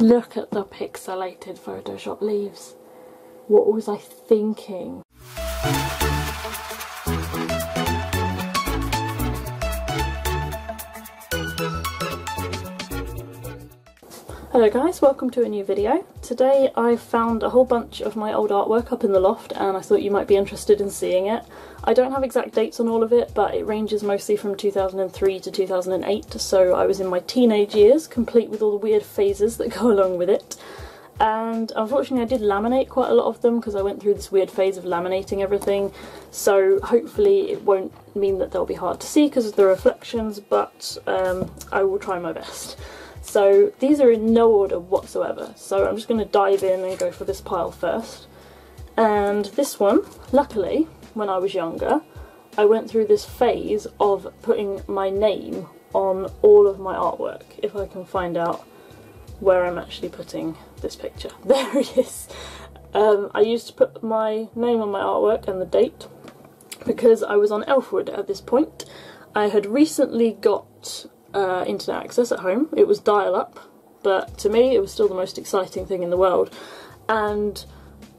Look at the pixelated Photoshop leaves. What was I thinking? Hello guys, welcome to a new video. Today I found a whole bunch of my old artwork up in the loft and I thought you might be interested in seeing it. I don't have exact dates on all of it, but it ranges mostly from 2003 to 2008, so I was in my teenage years, complete with all the weird phases that go along with it. And unfortunately I did laminate quite a lot of them because I went through this weird phase of laminating everything, so hopefully it won't mean that they'll be hard to see because of the reflections, but I will try my best. So these are in no order whatsoever, so I'm just going to dive in and go for this pile first. And this one, luckily, when I was younger, I went through this phase of putting my name on all of my artwork, if I can find out where I'm actually putting this picture. There it is. I used to put my name on my artwork and the date because I was on Elfwood at this point. I had recently got internet access at home. It was dial-up, but to me it was still the most exciting thing in the world, and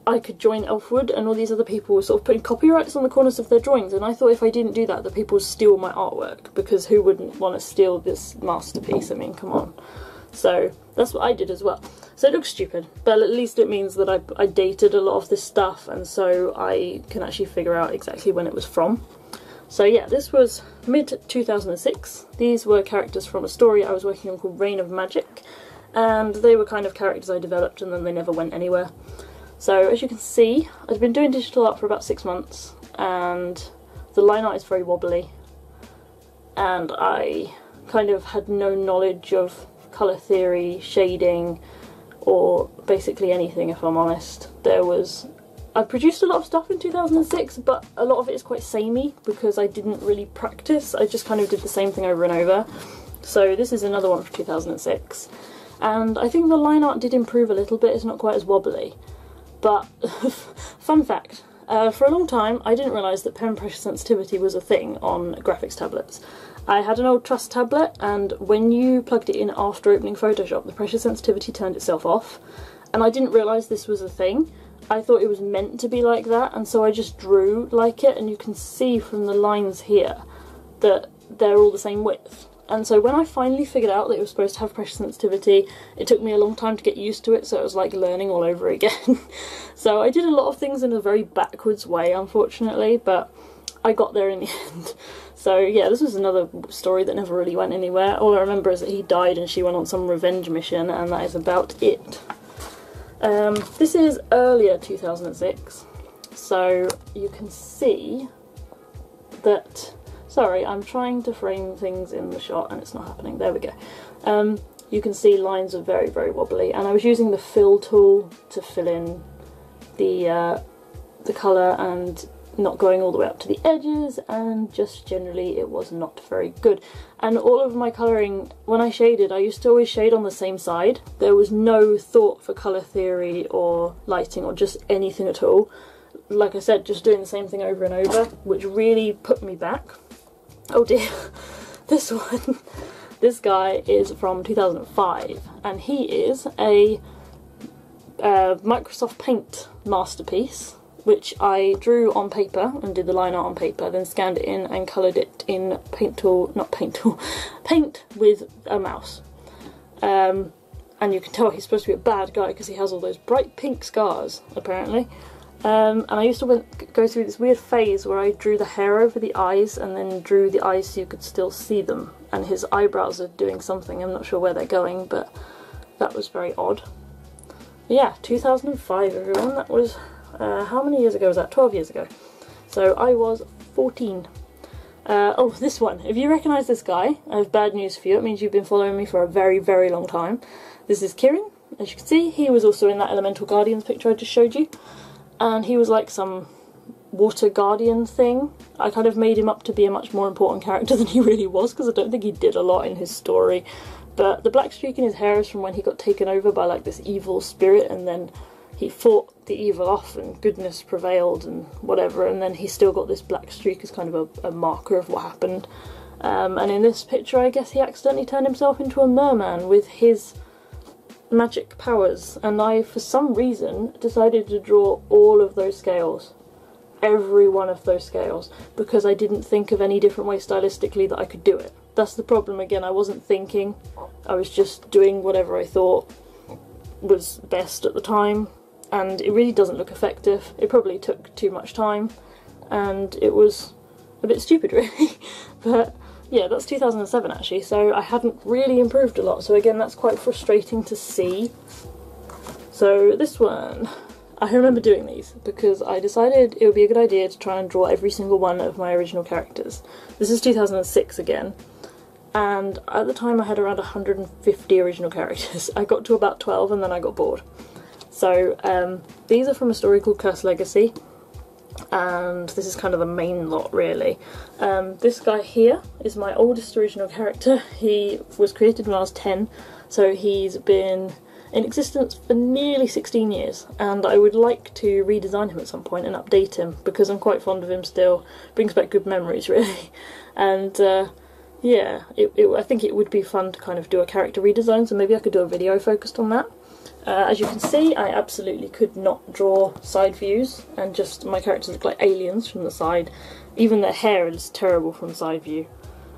I could join Elfwood and all these other people were sort of putting copyrights on the corners of their drawings, and I thought if I didn't do that people would steal my artwork, because who wouldn't want to steal this masterpiece? I mean, come on. So that's what I did as well. So it looks stupid, but at least it means that I dated a lot of this stuff, and so I can actually figure out exactly when it was from. So yeah, this was mid-2006. These were characters from a story I was working on called Reign of Magic, and they were kind of characters I developed and then they never went anywhere. So as you can see, I've been doing digital art for about 6 months, and the line art is very wobbly, and I kind of had no knowledge of colour theory, shading, or basically anything, if I'm honest. I produced a lot of stuff in 2006, but a lot of it is quite samey because I didn't really practice. I just kind of did the same thing over and over. So this is another one from 2006. And I think the line art did improve a little bit, it's not quite as wobbly. But, fun fact, for a long time I didn't realise that pen pressure sensitivity was a thing on graphics tablets. I had an old Trust tablet, and when you plugged it in after opening Photoshop, the pressure sensitivity turned itself off. And I didn't realise this was a thing. I thought it was meant to be like that, and so I just drew like it, and you can see from the lines here that they're all the same width. And so when I finally figured out that it was supposed to have pressure sensitivity, it took me a long time to get used to it, so it was like learning all over again. So I did a lot of things in a very backwards way, unfortunately, but I got there in the end. So yeah, this was another story that never really went anywhere. All I remember is that he died and she went on some revenge mission, and that is about it. This is earlier 2006, so you can see that, sorry, I'm trying to frame things in the shot and it's not happening, there we go. You can see lines are very, very wobbly, and I was using the fill tool to fill in the colour and not going all the way up to the edges, and just generally it was not very good. And all of my colouring, when I shaded, I used to always shade on the same side. There was no thought for colour theory or lighting or just anything at all. Like I said, just doing the same thing over and over, which really put me back. Oh dear, this one. This guy is from 2005, and he is a Microsoft Paint masterpiece, which I drew on paper and did the line art on paper, then scanned it in and coloured it in paint with a mouse. And you can tell he's supposed to be a bad guy because he has all those bright pink scars, apparently. And I used to go through this weird phase where I drew the hair over the eyes and then drew the eyes so you could still see them. And his eyebrows are doing something, I'm not sure where they're going, but that was very odd. But yeah, 2005 everyone, that was... how many years ago was that? 12 years ago. So I was 14. Oh, this one. If you recognise this guy, I have bad news for you. It means you've been following me for a very, very long time. This is Kieran. As you can see, he was also in that Elemental Guardians picture I just showed you. And he was like some water guardian thing. I kind of made him up to be a much more important character than he really was, because I don't think he did a lot in his story. But the black streak in his hair is from when he got taken over by like this evil spirit, and then he fought the evil off and goodness prevailed and whatever, and then he still got this black streak as kind of a marker of what happened. And in this picture I guess he accidentally turned himself into a merman with his magic powers, and I, for some reason, decided to draw all of those scales. Every one of those scales, because I didn't think of any different way stylistically that I could do it. That's the problem again, I wasn't thinking, I was just doing whatever I thought was best at the time, and it really doesn't look effective. It probably took too much time, and it was a bit stupid really. But yeah, that's 2007 actually, so I hadn't really improved a lot, so again that's quite frustrating to see. So this one, I remember doing these because I decided it would be a good idea to try and draw every single one of my original characters. This is 2006 again, and at the time I had around 150 original characters. I got to about 12 and then I got bored. So these are from a story called Cursed Legacy, and this is kind of the main lot really. This guy here is my oldest original character. He was created when I was 10, so he's been in existence for nearly 16 years, and I would like to redesign him at some point and update him because I'm quite fond of him still. Brings back good memories really. And yeah, I think it would be fun to kind of do a character redesign, so maybe I could do a video focused on that. As you can see, I absolutely could not draw side views, and just my characters look like aliens from the side. Even their hair is terrible from side view.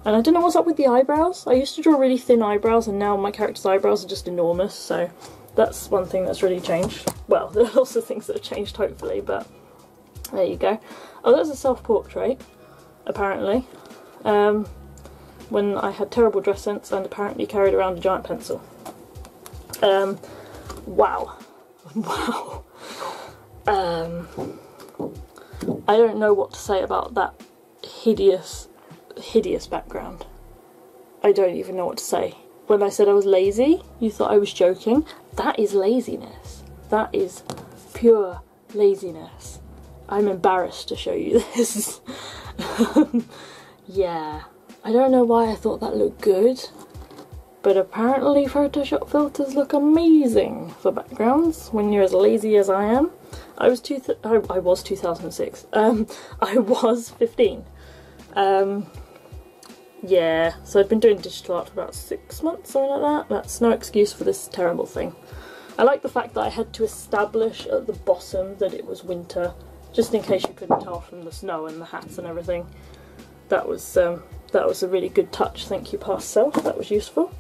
And I don't know what's up with the eyebrows. I used to draw really thin eyebrows, and now my character's eyebrows are just enormous, so that's one thing that's really changed. Well, there are lots of things that have changed, hopefully, but there you go. Oh, that's a self-portrait, apparently, when I had terrible dress sense and apparently carried around a giant pencil. Wow. Wow. I don't know what to say about that hideous background. I don't even know what to say. When I said I was lazy, you thought I was joking. That is laziness. That is pure laziness. I'm embarrassed to show you this. Yeah, I don't know why I thought that looked good, but apparently Photoshop filters look amazing for backgrounds when you're as lazy as I am. I was 2006. I was 15. Yeah, so I'd been doing digital art for about 6 months, something like that. That's no excuse for this terrible thing. I like the fact that I had to establish at the bottom that it was winter, just in case you couldn't tell from the snow and the hats and everything. That was a really good touch, thank you past self, that was useful.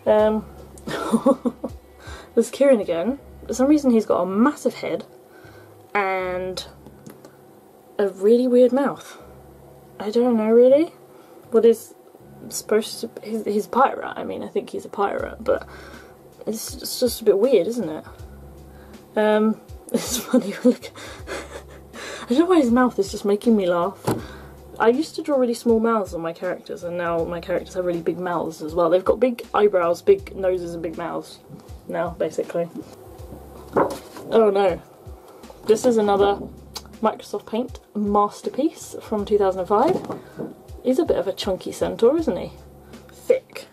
There's Kieran again. For some reason he's got a massive head and a really weird mouth. I don't know really what is supposed to... He's a pirate rat. I mean, I think he's a pirate rat, but it's just a bit weird, isn't it? It's funny, look. I don't know why his mouth is just making me laugh. I used to draw really small mouths on my characters, and now my characters have really big mouths as well. They've got big eyebrows, big noses and big mouths now, basically. Oh no. This is another Microsoft Paint masterpiece from 2005. He's a bit of a chunky centaur, isn't he? Thick.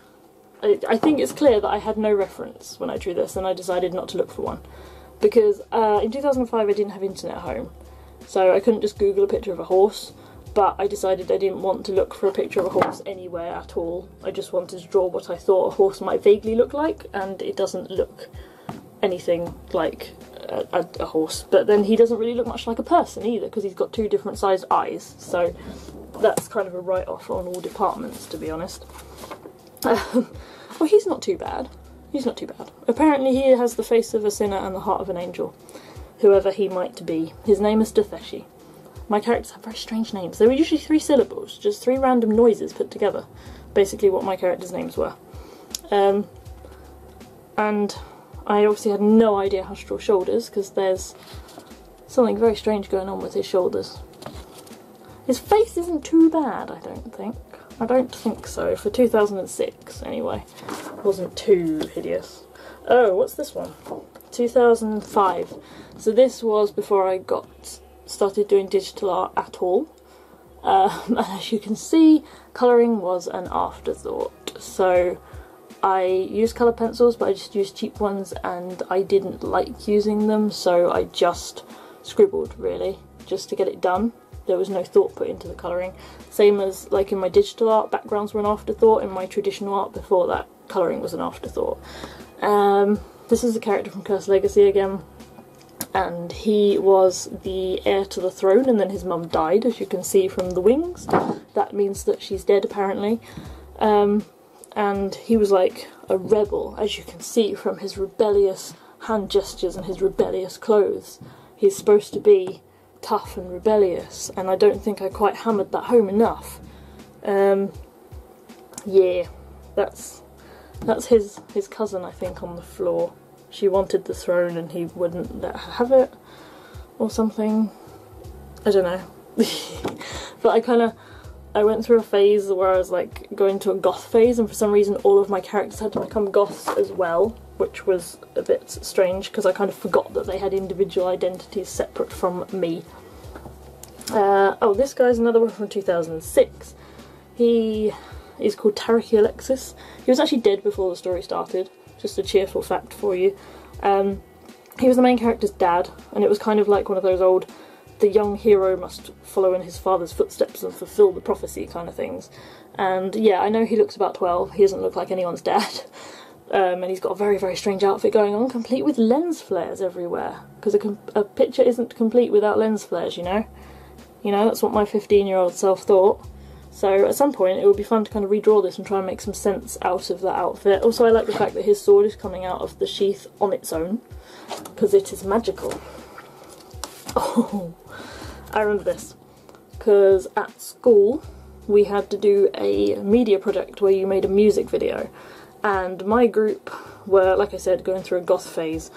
I think it's clear that I had no reference when I drew this, and I decided not to look for one. Because in 2005 I didn't have internet at home, so I couldn't just Google a picture of a horse, but I decided I didn't want to look for a picture of a horse anywhere at all. I just wanted to draw what I thought a horse might vaguely look like, and it doesn't look anything like a horse. But then he doesn't really look much like a person either, because he's got two different sized eyes, so that's kind of a write-off on all departments, to be honest. Well, he's not too bad. He's not too bad. Apparently he has the face of a sinner and the heart of an angel, whoever he might be. His name is TheFatRat. My characters have very strange names. They were usually 3 syllables, just 3 random noises put together. Basically what my characters' names were. And I obviously had no idea how to draw shoulders, because there's something very strange going on with his shoulders. His face isn't too bad, I don't think. I don't think so, for 2006 anyway. It wasn't too hideous. Oh, what's this one? 2005. So this was before I started doing digital art at all. And as you can see, colouring was an afterthought. So I used colour pencils, but I just used cheap ones, and I didn't like using them, so I just scribbled really, just to get it done. there was no thought put into the colouring. Same as like in my digital art, backgrounds were an afterthought. In my traditional art before that, colouring was an afterthought. This is a character from Cursed Legacy again, and he was the heir to the throne, and then his mum died, as you can see from the wings. That means that she's dead, apparently. And he was like a rebel, as you can see from his rebellious hand gestures and his rebellious clothes. He's supposed to be tough and rebellious, and I don't think I quite hammered that home enough. Yeah, that's his cousin, I think, on the floor. She wanted the throne and he wouldn't let her have it, or something. I don't know. But I went through a phase where I was like going to a goth phase, and for some reason all of my characters had to become goths as well, which was a bit strange because I kind of forgot that they had individual identities separate from me. Oh, this guy's another one from 2006. He is called Tariki Alexis. He was actually dead before the story started, just a cheerful fact for you. He was the main character's dad, and it was kind of like one of those old the young hero must follow in his father's footsteps and fulfill the prophecy kind of things. And yeah, I know he looks about 12, he doesn't look like anyone's dad. And he's got a very, very strange outfit going on, complete with lens flares everywhere. Because a picture isn't complete without lens flares, you know? You know, that's what my 15-year-old self thought. So at some point it would be fun to kind of redraw this and try and make some sense out of that outfit. Also, I like the fact that his sword is coming out of the sheath on its own, because it is magical. Oh, I remember this, because at school we had to do a media project where you made a music video, and my group were, like I said, going through a goth phase,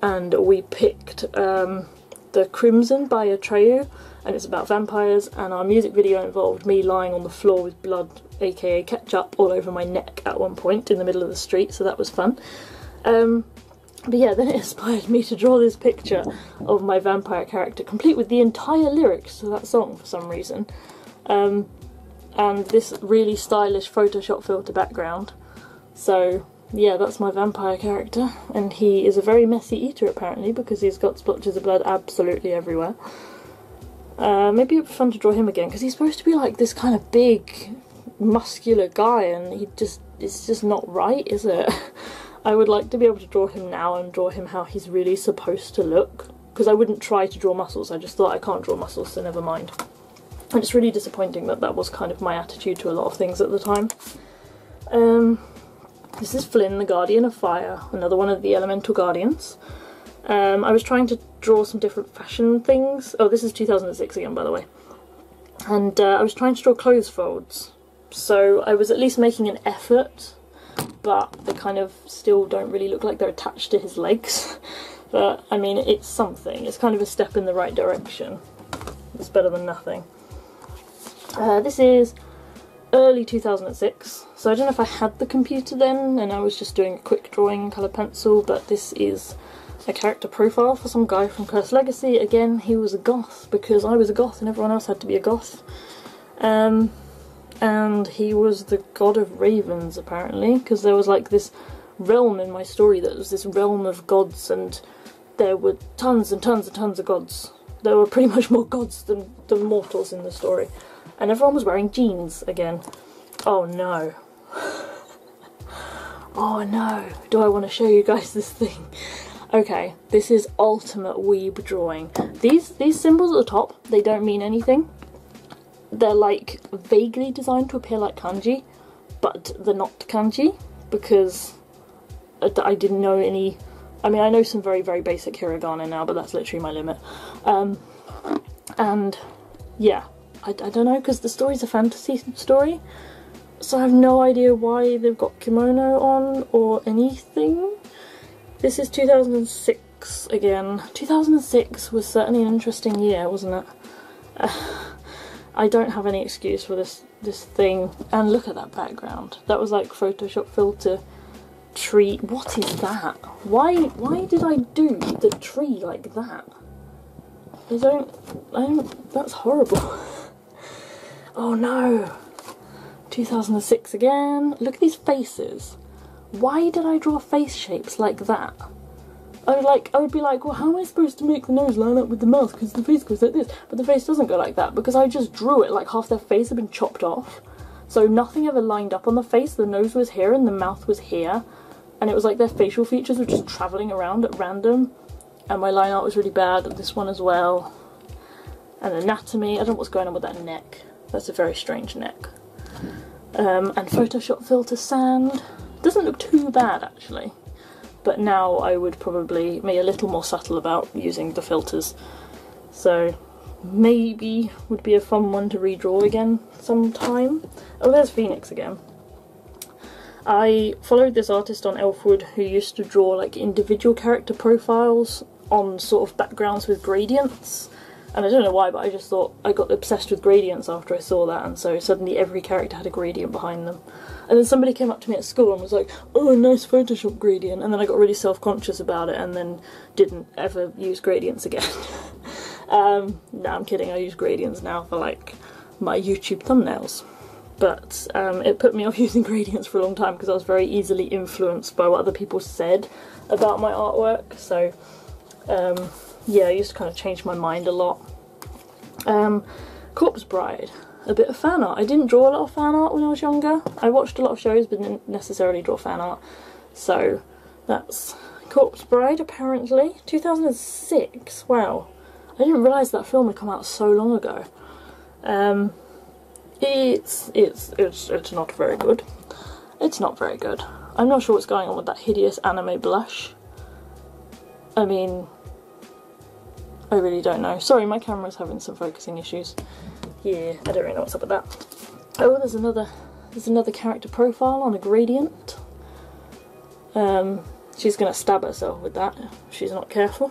and we picked The Crimson by Atreyu, and it's about vampires, and our music video involved me lying on the floor with blood, aka ketchup, all over my neck at one point in the middle of the street, so that was fun. But yeah, then it inspired me to draw this picture of my vampire character, complete with the entire lyrics to that song for some reason. And this really stylish Photoshop filter background. So yeah, that's my vampire character, and he is a very messy eater apparently, because he's got splotches of blood absolutely everywhere. Maybe it'd be fun to draw him again, because he's supposed to be like this kind of big, muscular guy, and it's just not right, is it? I would like to be able to draw him now and draw him how he's really supposed to look, because I wouldn't try to draw muscles, I just thought I can't draw muscles, so never mind. And it's really disappointing that that was kind of my attitude to a lot of things at the time. This is Flynn, the Guardian of Fire, another one of the Elemental Guardians. I was trying to draw some different fashion things. Oh, this is 2006 again, by the way. And I was trying to draw clothes folds, so I was at least making an effort, but they kind of still don't really look like they're attached to his legs. But, I mean, it's something. It's kind of a step in the right direction. It's better than nothing. This is early 2006, so I don't know if I had the computer then and I was just doing a quick drawing in colour pencil, but this is a character profile for some guy from Cursed Legacy. Again, he was a goth, because I was a goth and everyone else had to be a goth. And he was the god of ravens, apparently, because there was like this realm in my story that was this realm of gods, and there were tons and tons and tons of gods. There were pretty much more gods than mortals in the story. And everyone was wearing jeans again. Oh no. Oh no. Do I want to show you guys this thing? Okay, this is ultimate weeb drawing. These symbols at the top, they don't mean anything. They're like vaguely designed to appear like kanji, but they're not kanji, because I didn't know any. I mean, I know some very, very basic hiragana now, but that's literally my limit. And yeah, I don't know, because the story's a fantasy story, so I have no idea why they've got kimono on or anything. This is 2006 again. 2006 was certainly an interesting year, wasn't it? I don't have any excuse for this thing. And look at that background. That was like Photoshop filter tree. What is that? Why did I do the tree like that? I don't, that's horrible. Oh no. 2006 again. Look at these faces. Why did I draw face shapes like that? I would be like, well, how am I supposed to make the nose line up with the mouth, because the face goes like this, but the face doesn't go like that, because I just drew it like half their face had been chopped off, so nothing ever lined up on the face. The nose was here and the mouth was here, and it was like their facial features were just travelling around at random, and my line art was really bad, and this one as well. And anatomy, I don't know what's going on with that neck, that's a very strange neck. And Photoshop filter sand, doesn't look too bad actually. But now I would probably be a little more subtle about using the filters. So maybe would be a fun one to redraw again sometime. Oh, there's Phoenix again. I followed this artist on Elfwood who used to draw like individual character profiles on sort of backgrounds with gradients. And I don't know why, but I just thought I got obsessed with gradients after I saw that, and so suddenly every character had a gradient behind them. And then somebody came up to me at school and was like, oh, nice Photoshop gradient, and then I got really self-conscious about it and then didn't ever use gradients again. No, I'm kidding, I use gradients now for like my YouTube thumbnails. But it put me off using gradients for a long time because I was very easily influenced by what other people said about my artwork, so yeah, I used to kind of change my mind a lot. Corpse Bride, a bit of fan art. I didn't draw a lot of fan art when I was younger. I watched a lot of shows but didn't necessarily draw fan art. So that's Corpse Bride apparently. 2006, wow. I didn't realise that film had come out so long ago. It's not very good. It's not very good. I'm not sure what's going on with that hideous anime blush. I mean, I really don't know. Sorry, my camera's having some focusing issues. Yeah, I don't really know what's up with that. Oh, there's another character profile on a gradient. She's gonna stab herself with that if she's not careful.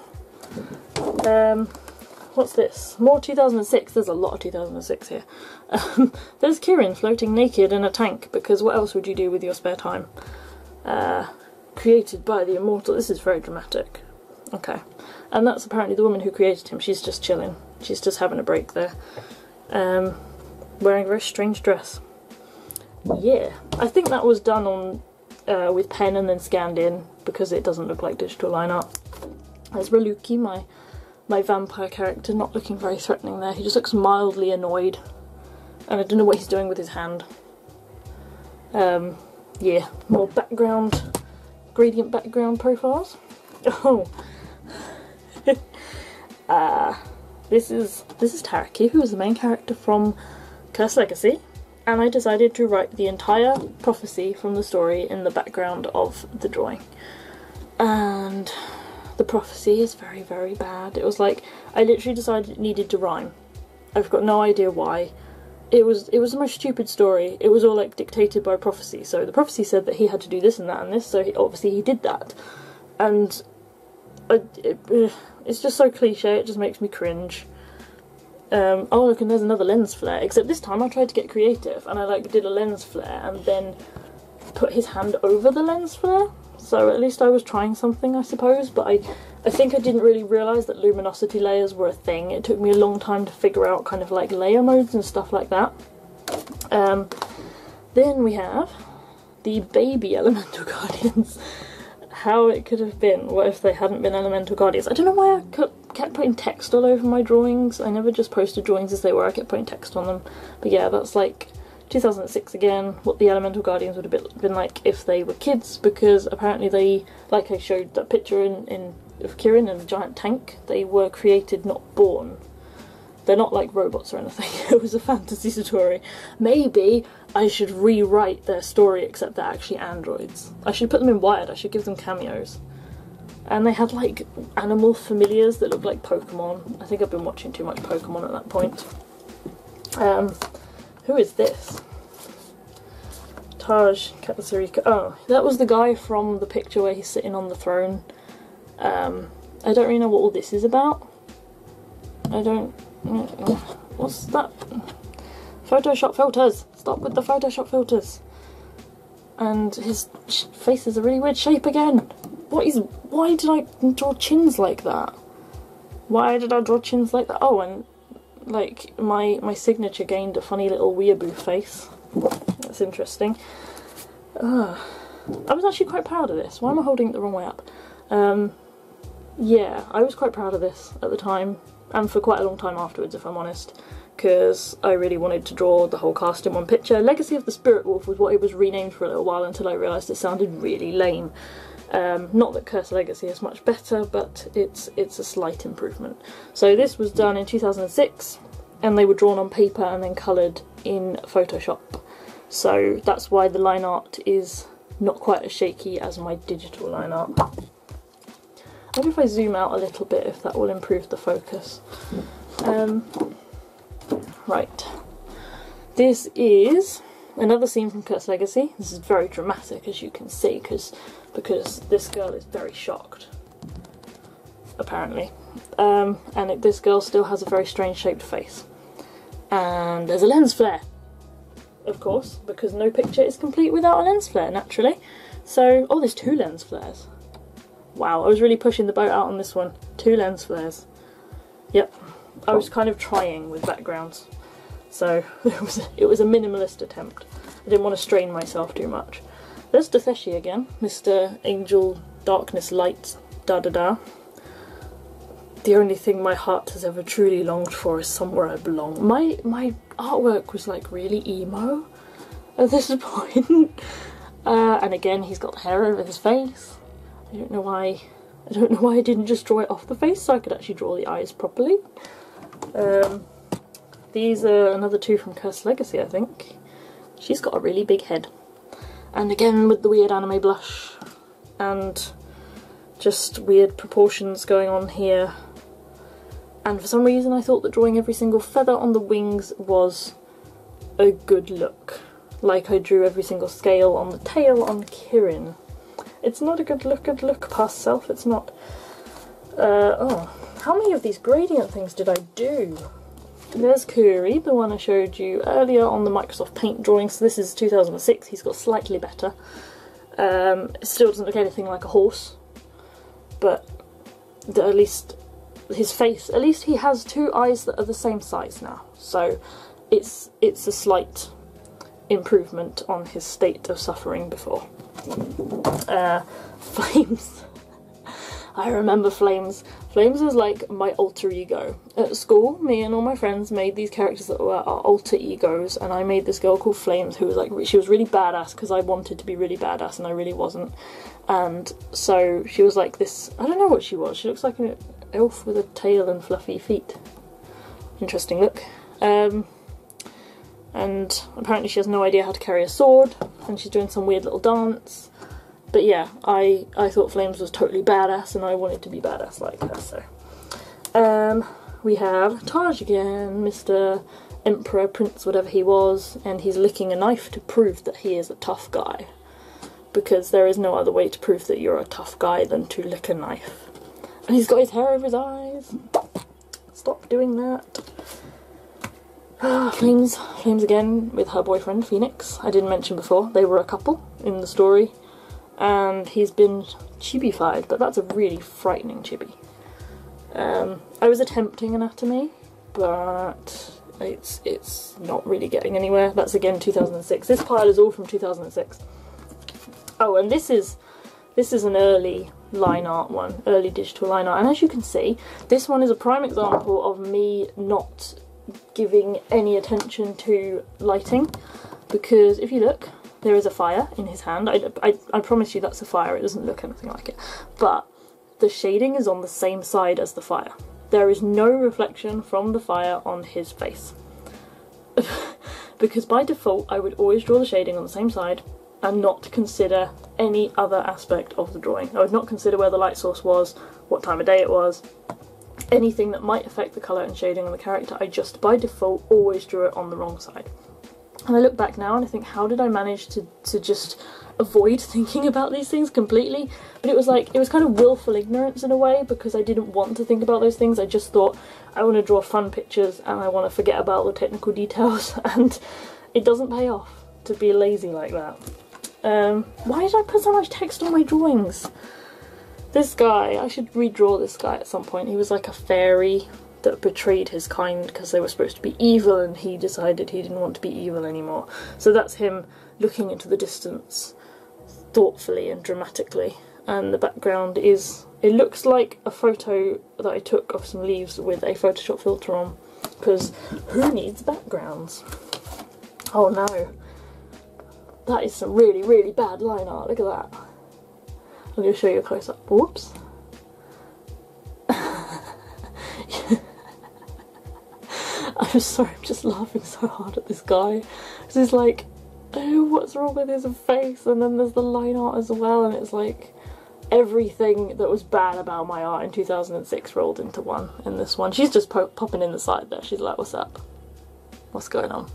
What's this? More 2006. There's a lot of 2006 here. There's Kirin floating naked in a tank, because what else would you do with your spare time? Created by the immortal. This is very dramatic. Okay. And that's apparently the woman who created him. She's just chilling. She's just having a break there. Wearing a very strange dress. Yeah. I think that was done on with pen and then scanned in, because it doesn't look like digital line art. There's Raluki, my vampire character, not looking very threatening there. He just looks mildly annoyed. And I don't know what he's doing with his hand. Yeah, more background, gradient background profiles. Oh. This is Taraki, who is the main character from Cursed Legacy, and I decided to write the entire prophecy from the story in the background of the drawing. And the prophecy is very, very bad. It was like, I literally decided it needed to rhyme. I've got no idea why. It was the most stupid story. It was all like dictated by prophecy. So the prophecy said that he had to do this and that and this, so obviously he did that. And it's just so cliche, it just makes me cringe. Oh look, and there's another lens flare, except this time I tried to get creative and I like did a lens flare and then put his hand over the lens flare, so at least I was trying something, I suppose. But I think I didn't really realise that luminosity layers were a thing. It took me a long time to figure out kind of like layer modes and stuff like that. Then we have the baby Elemental Guardians. How it could have been. What if they hadn't been Elemental Guardians? I don't know why I kept putting text all over my drawings. I never just posted drawings as they were, I kept putting text on them. But yeah, that's like 2006 again, what the Elemental Guardians would have been like if they were kids, because apparently they, like I showed that picture of Kirin in a giant tank, they were created, not born. They're not like robots or anything. It was a fantasy story. Maybe I should rewrite their story, except they're actually androids. I should put them in Wired, I should give them cameos. And they had like animal familiars that looked like Pokemon. I think I've been watching too much Pokemon at that point. Who is this? Taj Katsurika. Oh, that was the guy from the picture where he's sitting on the throne. I don't really know what all this is about. What's that? Photoshop filters! Stop with the Photoshop filters! And his face is a really weird shape again! Why did I draw chins like that? Why did I draw chins like that? Oh, and like my signature gained a funny little weeaboo face. That's interesting. I was actually quite proud of this. Why am I holding it the wrong way up? yeah, I was quite proud of this at the time, and for quite a long time afterwards, if I'm honest, because I really wanted to draw the whole cast in one picture. Legacy of the Spirit Wolf was what it was renamed for a little while until I realised it sounded really lame. Not that Curse Legacy is much better, but it's a slight improvement. So this was done in 2006, and they were drawn on paper and then coloured in Photoshop. So that's why the line art is not quite as shaky as my digital line art. I wonder if I zoom out a little bit, if that will improve the focus. Right. This is another scene from Curse Legacy. This is very dramatic, as you can see, because this girl is very shocked, apparently. This girl still has a very strange shaped face. And there's a lens flare, of course, because no picture is complete without a lens flare, naturally. So, oh, there's 2 lens flares. Wow, I was really pushing the boat out on this one. 2 lens flares. Yep, I was kind of trying with backgrounds. So, it was a minimalist attempt. I didn't want to strain myself too much. There's Detheshi again, Mr. Angel, Darkness, Light, da-da-da. The only thing my heart has ever truly longed for is somewhere I belong. My artwork was like really emo at this point. And again, he's got hair over his face. I don't know why I didn't just draw it off the face so I could actually draw the eyes properly. These are another 2 from Curse Legacy, I think. She's got a really big head. And again with the weird anime blush and just weird proportions going on here. And for some reason I thought that drawing every single feather on the wings was a good look. Like I drew every single scale on the tail on Kirin. It's not a good look past self, it's not. Oh, how many of these gradient things did I do? There's Kuri, the one I showed you earlier on the Microsoft Paint drawing. So this is 2006, he's got slightly better. It still doesn't look anything like a horse, but at least his face, at least he has 2 eyes that are the same size now. So it's a slight improvement on his state of suffering before. Flames. I remember Flames. Flames was like my alter ego. At school, me and all my friends made these characters that were our alter egos, and I made this girl called Flames who was like, she was really badass because I wanted to be really badass and I really wasn't. And so she was like this, I don't know what she was, she looks like an elf with a tail and fluffy feet. Interesting look. And apparently she has no idea how to carry a sword, and she's doing some weird little dance. But yeah, I thought Flames was totally badass, and I wanted to be badass like her, so. We have Taj again, Mr. Emperor, Prince, whatever he was, and he's licking a knife to prove that he is a tough guy. Because there is no other way to prove that you're a tough guy than to lick a knife. And he's got his hair over his eyes. Stop doing that. Flames again with her boyfriend, Phoenix. I didn't mention before, they were a couple in the story. And he's been chibified, but that's a really frightening chibi. I was attempting anatomy, but it's not really getting anywhere. That's again 2006. This pile is all from 2006. Oh, and this is an early line art one, early digital line art, and as you can see, this one is a prime example of me not giving any attention to lighting, because if you look, there is a fire in his hand. I promise you that's a fire, it doesn't look anything like it. But the shading is on the same side as the fire. There is no reflection from the fire on his face. Because by default I would always draw the shading on the same side and not consider any other aspect of the drawing. I would not consider where the light source was, what time of day it was, anything that might affect the colour and shading on the character. I just by default always drew it on the wrong side. And I look back now and I think, how did I manage to just avoid thinking about these things completely? But it was like, it was kind of willful ignorance in a way, because I didn't want to think about those things. I just thought, I want to draw fun pictures and I want to forget about the technical details, and it doesn't pay off to be lazy like that. Why did I put so much text on my drawings? This guy, I should redraw this guy at some point. He was like a fairy that betrayed his kind because they were supposed to be evil, and he decided he didn't want to be evil anymore. So that's him looking into the distance thoughtfully and dramatically, and the background is It looks like a photo that I took of some leaves with a Photoshop filter on, because who needs backgrounds? Oh no. That is some really, really bad line art. Look at that. I'm going to show you a close up. Whoops. I'm sorry, I'm just laughing so hard at this guy. Because he's like, oh, what's wrong with his face? And then there's the line art as well, and it's like everything that was bad about my art in 2006 rolled into one in this one. She's just popping in the side there. She's like, what's up? What's going on?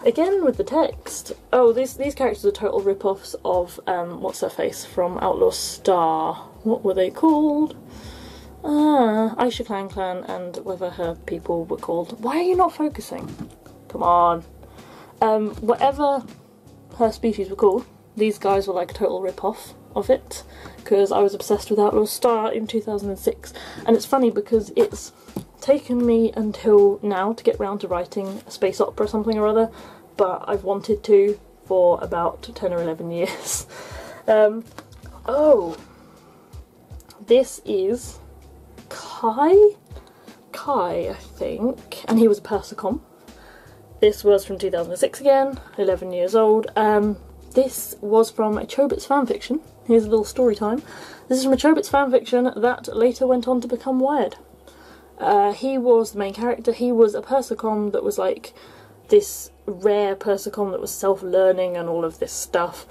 Again with the text. Oh, these characters are total rip-offs of, what's her face from Outlaw Star. What were they called? Aisha Clan Clan and whatever her people were called. Why are you not focusing? Come on. Whatever her species were called, these guys were like a total rip-off of it, because I was obsessed with Outlaw Star in 2006. And it's funny because it's taken me until now to get round to writing a space opera something or other, but I've wanted to for about 10 or 11 years. Oh, this is Kai, I think, and he was a Persicom. This was from 2006 again, 11 years old. This was from a Chobits fanfiction. Here's a little story time. This is from a Chobits fanfiction that later went on to become Wired. He was the main character. He was a Persicom that was like this rare Persicom that was self-learning and all of this stuff.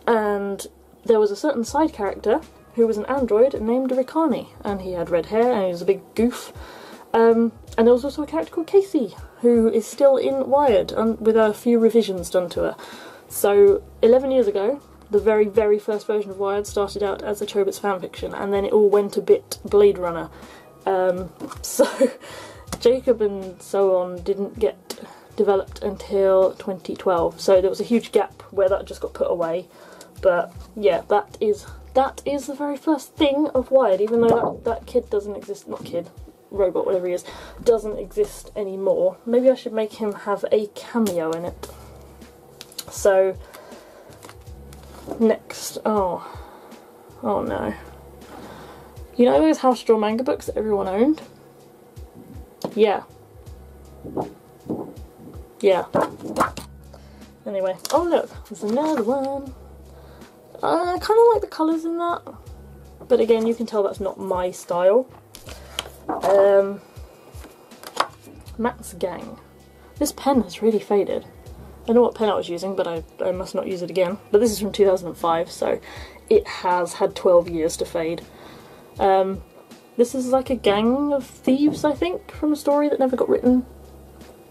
And there was a certain side character who was an android named Rikani, and he had red hair and he was a big goof. And there was also a character called Casey, who is still in Wired, and with a few revisions done to her. So 11 years ago, the very, very first version of Wired started out as a Chobits fanfiction, and then it all went a bit Blade Runner. So Jacob and so on didn't get developed until 2012, so there was a huge gap where that just got put away. But yeah, that is the very first thing of Wired, even though that kid doesn't exist, not kid, robot, whatever he is, doesn't exist anymore. Maybe I should make him have a cameo in it. So, next, oh no. You know those House Draw manga books that everyone owned? Yeah. Yeah. Anyway, oh look, there's another one. I kind of like the colours in that, but again, you can tell that's not my style. Matt's Gang. This pen has really faded. I know what pen I was using, but I must not use it again. But this is from 2005, so it has had 12 years to fade. This is like a gang of thieves, I think, from a story that never got written.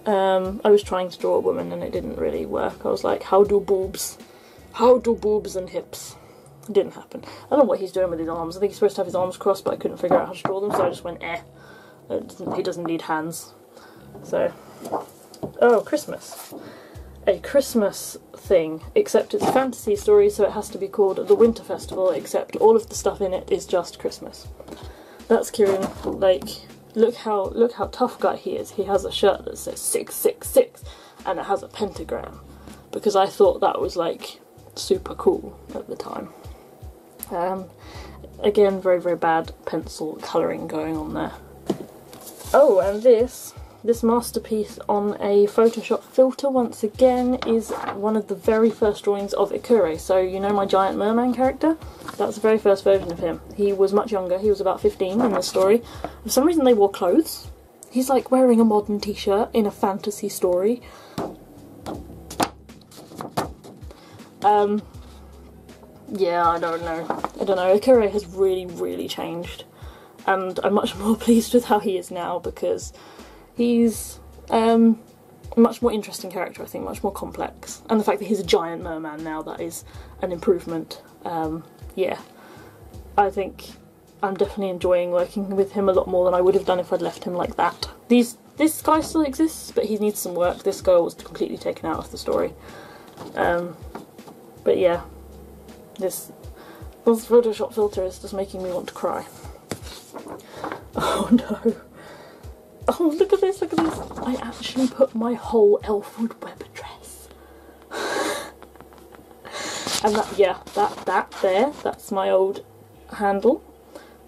I was trying to draw a woman and it didn't really work. I was like, how do boobs and hips? It didn't happen. I don't know what he's doing with his arms. I think he's supposed to have his arms crossed, but I couldn't figure out how to draw them, so I just went, he doesn't need hands. So, oh, Christmas. A Christmas thing, except it's a fantasy story, so it has to be called The Winter Festival, except all of the stuff in it is just Christmas. That's Kieran. Like, look how tough guy he is. He has a shirt that says 666 and it has a pentagram, because I thought that was like super cool at the time. Again, very, very bad pencil colouring going on there. Oh, and this masterpiece on a Photoshop filter, once again, is one of the very first drawings of Ikure. So, you know my giant merman character? That's the very first version of him. He was much younger, he was about 15 in the story. For some reason they wore clothes. He's like wearing a modern t-shirt in a fantasy story. Yeah, I don't know. Ikure has really, really changed. And I'm much more pleased with how he is now, because he's a much more interesting character, I think, much more complex. And the fact that he's a giant merman now, that is an improvement. Yeah, I think I'm definitely enjoying working with him a lot more than I would have done if I'd left him like that. This guy still exists, but he needs some work. This girl was completely taken out of the story. But yeah, this Photoshop filter is just making me want to cry. Oh no. Oh, look at this, look at this. I actually put my whole Elfwood web address. And that, yeah, that there, that's my old handle,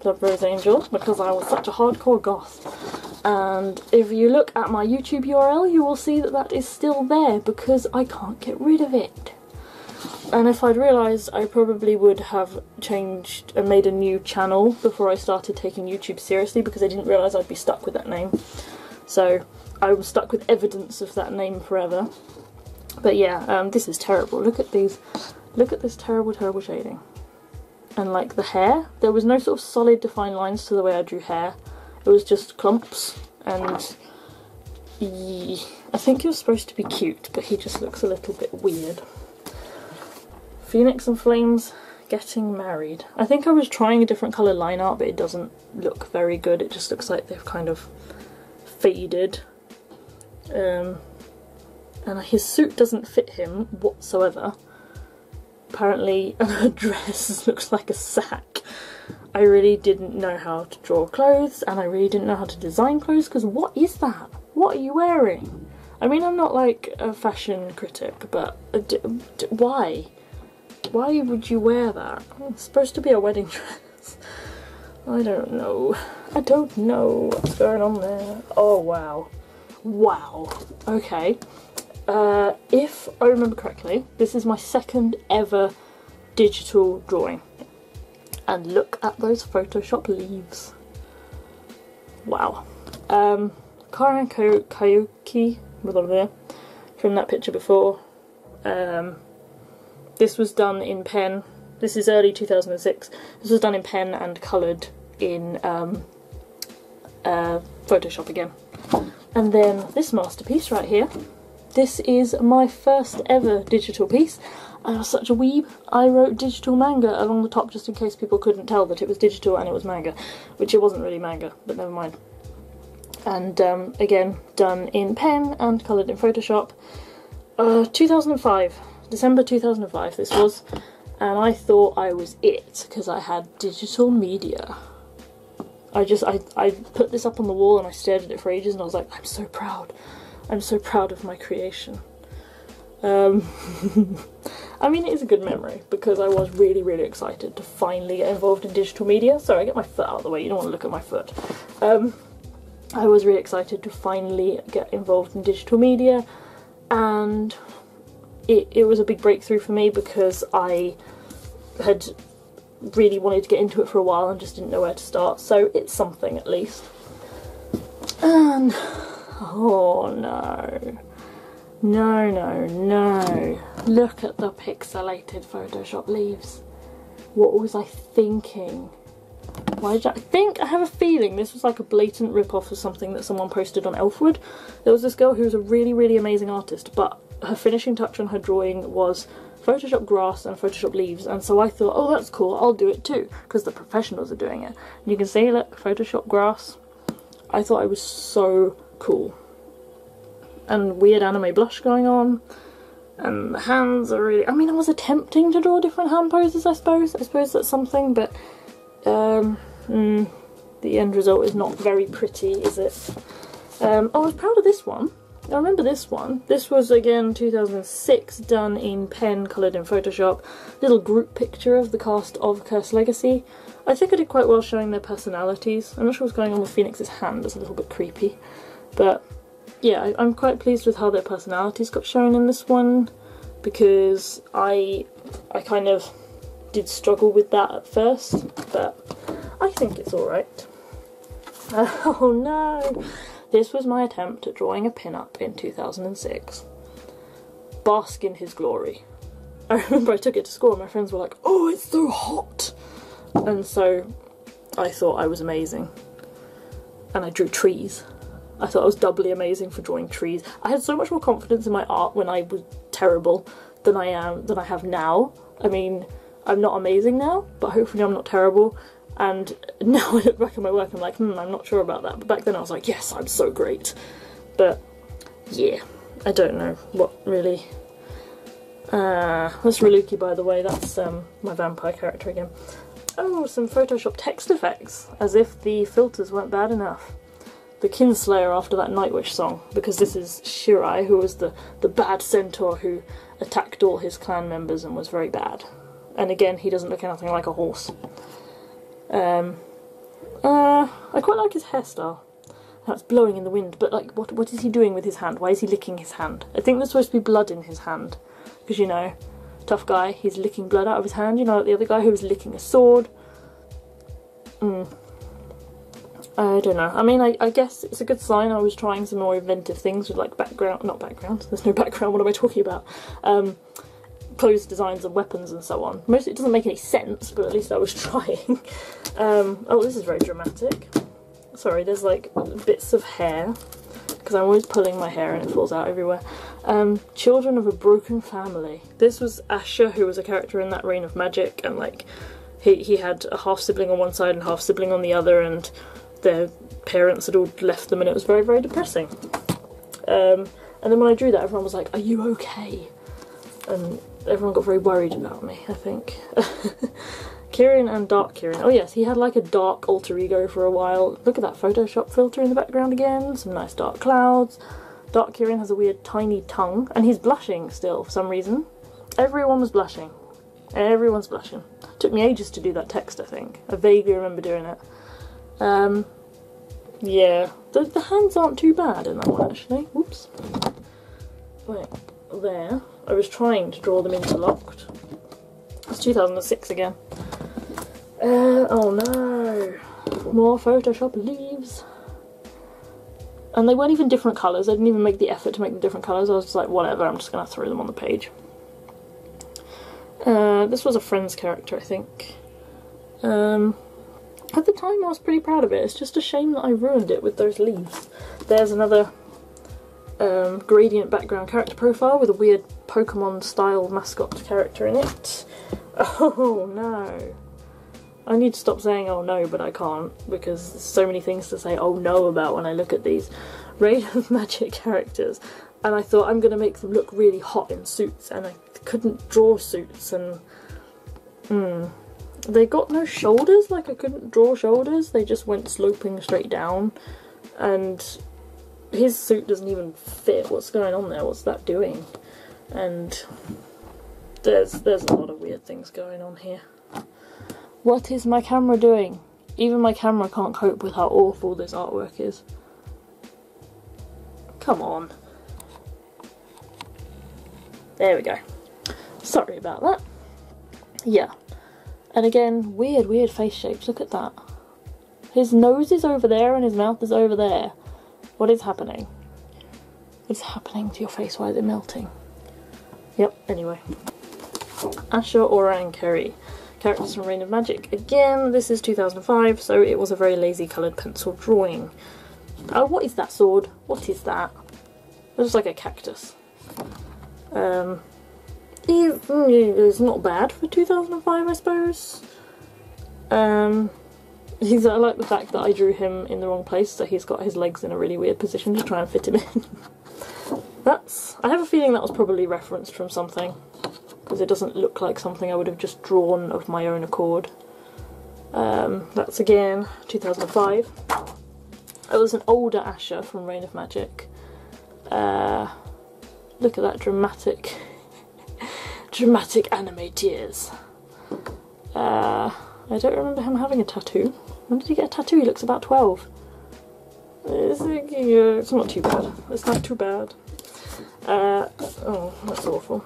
Blood Rose Angel, because I was such a hardcore goth. And if you look at my YouTube URL, you will see that that is still there because I can't get rid of it. And if I'd realised, I probably would have changed and made a new channel before I started taking YouTube seriously, because I didn't realise I'd be stuck with that name. So I was stuck with evidence of that name forever. But yeah, this is terrible. Look at these. Look at this terrible, terrible shading. And like the hair, there was no sort of solid defined lines to the way I drew hair. It was just clumps, and I think he was supposed to be cute, but he just looks a little bit weird. Phoenix and Flames getting married. I think I was trying a different colour line art, but it doesn't look very good. It just looks like they've kind of faded. And his suit doesn't fit him whatsoever. Apparently a dress looks like a sack. I really didn't know how to draw clothes, and I really didn't know how to design clothes, because what is that? What are you wearing? I mean, I'm not like a fashion critic, but why? Why would you wear that? It's supposed to be a wedding dress. I don't know. I don't know what's going on there. Oh wow. Wow. Okay. If I remember correctly, this is my second ever digital drawing. And look at those Photoshop leaves. Wow. Kara and Kayoki, from that picture before. This was done in pen. This is early 2006. This was done in pen and coloured in Photoshop again. And then this masterpiece right here. This is my first ever digital piece. I was such a weeb. I wrote digital manga along the top just in case people couldn't tell that it was digital and it was manga, which it wasn't really manga, but never mind. And again, done in pen and coloured in Photoshop. 2005. December 2005 this was, and I thought I was it because I had digital media. I put this up on the wall and I stared at it for ages and I was like, I'm so proud. I'm so proud of my creation. I mean, it is a good memory because I was really, really excited to finally get involved in digital media. Sorry, I get my foot out of the way, you don't want to look at my foot. I was really excited to finally get involved in digital media, and it was a big breakthrough for me because I had really wanted to get into it for a while and just didn't know where to start, so it's something at least. And oh no. No, no, no. Look at the pixelated Photoshop leaves. What was I thinking? Why did I have a feeling this was like a blatant rip-off of something that someone posted on Elfwood. There was this girl who was a really, really amazing artist, but her finishing touch on her drawing was Photoshop grass and Photoshop leaves, and so I thought, oh, that's cool, I'll do it too, because the professionals are doing it. And you can see, look, Photoshop grass. I thought it was so cool. And weird anime blush going on, and the hands are really, I mean, I was attempting to draw different hand poses, I suppose that's something, but the end result is not very pretty, is it? I was proud of this one. I remember this one. This was again 2006, done in pen, coloured in Photoshop. Little group picture of the cast of Cursed Legacy. I think I did quite well showing their personalities. I'm not sure what's going on with Phoenix's hand, it's a little bit creepy, but yeah, I'm quite pleased with how their personalities got shown in this one, because I kind of did struggle with that at first, but I think it's alright. Oh no! This was my attempt at drawing a pin-up in 2006. Bask in his glory. I remember I took it to school and my friends were like, oh, it's so hot! And so I thought I was amazing. And I drew trees. I thought I was doubly amazing for drawing trees. I had so much more confidence in my art when I was terrible than I have now. I mean, I'm not amazing now, but hopefully I'm not terrible. And now I look back at my work and I'm like, I'm not sure about that. But back then I was like, yes, I'm so great. But yeah, I don't know what really. That's Riluki, by the way. That's my vampire character again. Oh, some Photoshop text effects, as if the filters weren't bad enough. The Kinslayer after that Nightwish song, because this is Shirai, who was the bad centaur who attacked all his clan members and was very bad. And again, he doesn't look anything like a horse. I quite like his hairstyle. That's blowing in the wind, but like, what is he doing with his hand? Why is he licking his hand? I think there's supposed to be blood in his hand, because, you know, tough guy, he's licking blood out of his hand, you know, like the other guy who was licking a sword. I don't know. I mean, I guess it's a good sign. I was trying some more inventive things with, like, not background, there's no background, what am I talking about? Clothes designs and weapons and so on. Mostly it doesn't make any sense, but at least I was trying. Oh, this is very dramatic. Sorry, there's like bits of hair, because I'm always pulling my hair and it falls out everywhere. Children of a broken family. This was Asher, who was a character in that Reign of Magic, and like he had a half sibling on one side and half sibling on the other, and their parents had all left them, and it was very, very depressing. And then when I drew that, everyone was like, "Are you okay?" And everyone got very worried about me, I think. Kieran and Dark Kieran. Oh yes, he had like a dark alter ego for a while. Look at that Photoshop filter in the background again. Some nice dark clouds. Dark Kieran has a weird tiny tongue, and he's blushing still for some reason. Everyone was blushing. Everyone's blushing. Took me ages to do that text, I think. I vaguely remember doing it. Yeah, the hands aren't too bad in that one actually. Oops. Right, there. I was trying to draw them interlocked. It's 2006 again. Oh no, more Photoshop leaves. And they weren't even different colours. I didn't even make the effort to make them different colours. I was just like, whatever, I'm just going to throw them on the page. This was a Friends character, I think. At the time I was pretty proud of it. It's just a shame that I ruined it with those leaves. There's another gradient background character profile with a weird Pokemon style mascot character in it. Oh no. I need to stop saying oh no, but I can't, because there's so many things to say oh no about when I look at these Reign of Magic characters, and I thought I'm going to make them look really hot in suits, and I couldn't draw suits, and they got no shoulders, like I couldn't draw shoulders, they just went sloping straight down, and his suit doesn't even fit. What's going on there? What's that doing? And there's a lot of weird things going on here. What is my camera doing? Even my camera can't cope with how awful this artwork is. Come on. There we go. Sorry about that. Yeah. And again, weird face shapes. Look at that. His nose is over there and his mouth is over there. What is happening? What's happening to your face? Why is it melting? Yep, anyway. Asher, Aura and Kerry. Characters from Reign of Magic. Again, this is 2005, so it was a very lazy coloured pencil drawing. Oh, what is that sword? What is that? It looks like a cactus. It's not bad for 2005, I suppose. I like the fact that I drew him in the wrong place, so he's got his legs in a really weird position to try and fit him in. I have a feeling that was probably referenced from something, because it doesn't look like something I would have just drawn of my own accord. That's again 2005. It was an older Asher from Reign of Magic. Look at that dramatic anime tears. I don't remember him having a tattoo. When did he get a tattoo? He looks about 12. It's not too bad. It's not too bad. Oh, that's awful.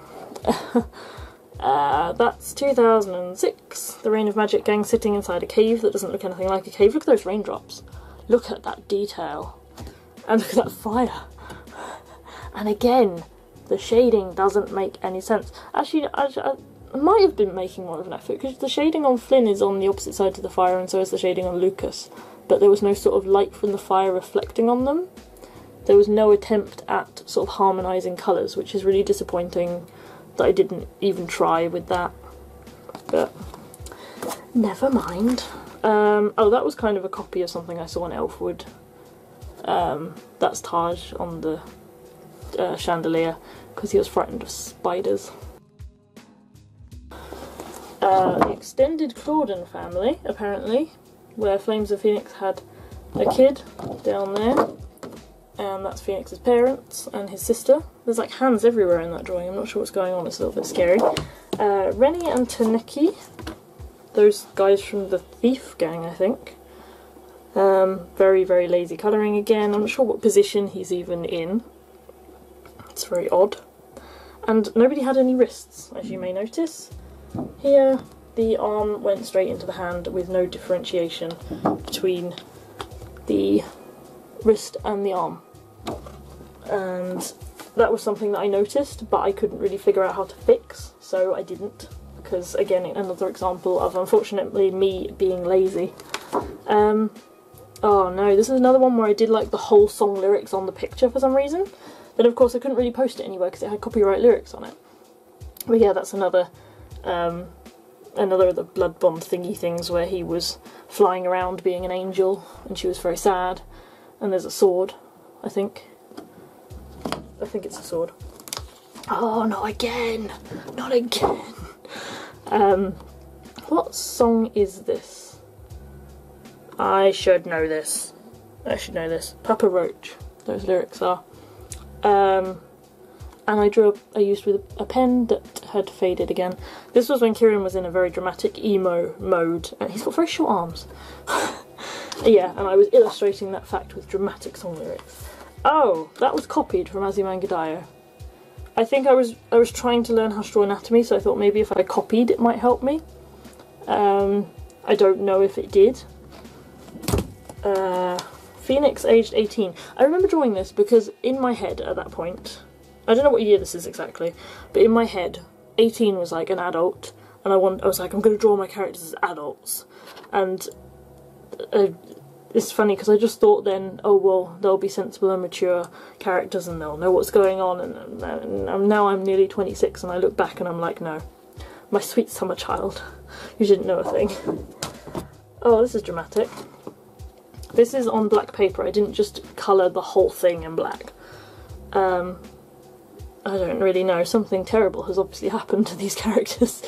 That's 2006. The Reign of Magic gang sitting inside a cave that doesn't look anything like a cave. Look at those raindrops. Look at that detail. And look at that fire. And again, the shading doesn't make any sense. Actually, I might have been making more of an effort, because the shading on Flynn is on the opposite side to the fire, and so is the shading on Lucas. But there was no sort of light from the fire reflecting on them. There was no attempt at sort of harmonising colours, which is really disappointing that I didn't even try with that. But never mind. Oh, that was kind of a copy of something I saw on Elfwood. That's Taj on the chandelier, because he was frightened of spiders. The extended Claudon family, apparently, where Flames of Phoenix had a kid down there, and that's Phoenix's parents and his sister. There's like hands everywhere in that drawing. I'm not sure what's going on. It's a little bit scary. Rennie and Taneki. those guys from the Thief gang, I think. Very, very lazy colouring again. I'm not sure what position he's even in. It's very odd. And nobody had any wrists, as you may notice. Here, the arm went straight into the hand with no differentiation between the wrist and the arm. And that was something that I noticed, but I couldn't really figure out how to fix, so I didn't. Because, again, another example of, unfortunately, me being lazy. Oh no, this is another one where I did like the whole song lyrics on the picture for some reason. Then of course I couldn't really post it anywhere because it had copyright lyrics on it. But yeah, that's another of the blood bond thingy things where he was flying around being an angel and she was very sad. And there's a sword, I think. I think it's a sword. Oh, not again! Not again! What song is this? I should know this. I should know this. Papa Roach, those lyrics are. And I used with a pen that had faded again. This was when Kieran was in a very dramatic emo mode, and he's got very short arms. Yeah, and I was illustrating that fact with dramatic song lyrics. Oh, that was copied from Ozymandias. I think I was trying to learn Hastral Anatomy, so I thought maybe if I copied it might help me. I don't know if it did. Phoenix, aged 18. I remember drawing this because in my head at that point, I don't know what year this is exactly, but in my head, 18 was like an adult, and I was like, I'm going to draw my characters as adults. And it's funny because I just thought then, oh well, they'll be sensible and mature characters and they'll know what's going on, and now I'm nearly 26 and I look back and I'm like, no, my sweet summer child, you didn't know a thing. Oh, this is dramatic. This is on black paper. I didn't just colour the whole thing in black. I don't really know. Something terrible has obviously happened to these characters.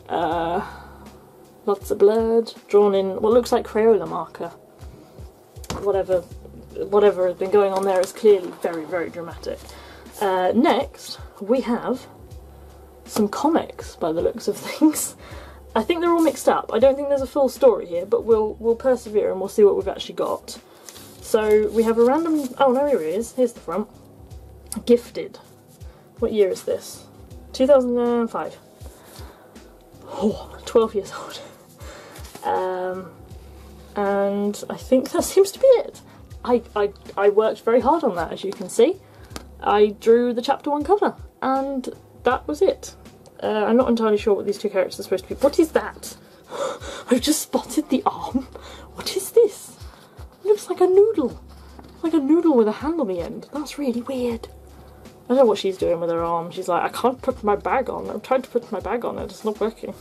Lots of blood, drawn in what looks like Crayola marker. Whatever has been going on there is clearly very, very dramatic. Next, we have some comics, by the looks of things. I think they're all mixed up. I don't think there's a full story here, but we'll persevere and we'll see what we've actually got. So we have a random... oh no, here it is. Here's the front. Gifted. What year is this? 2005. Oh, 12 years old. And I think that seems to be it. I worked very hard on that, as you can see. I drew the chapter 1 cover, and that was it. I'm not entirely sure what these two characters are supposed to be. What is that? I've just spotted the arm. What is this? It looks like a noodle. Like a noodle with a hand on the end. That's really weird. I don't know what she's doing with her arm. She's like, I can't put my bag on. I'm trying to put my bag on it. It's not working.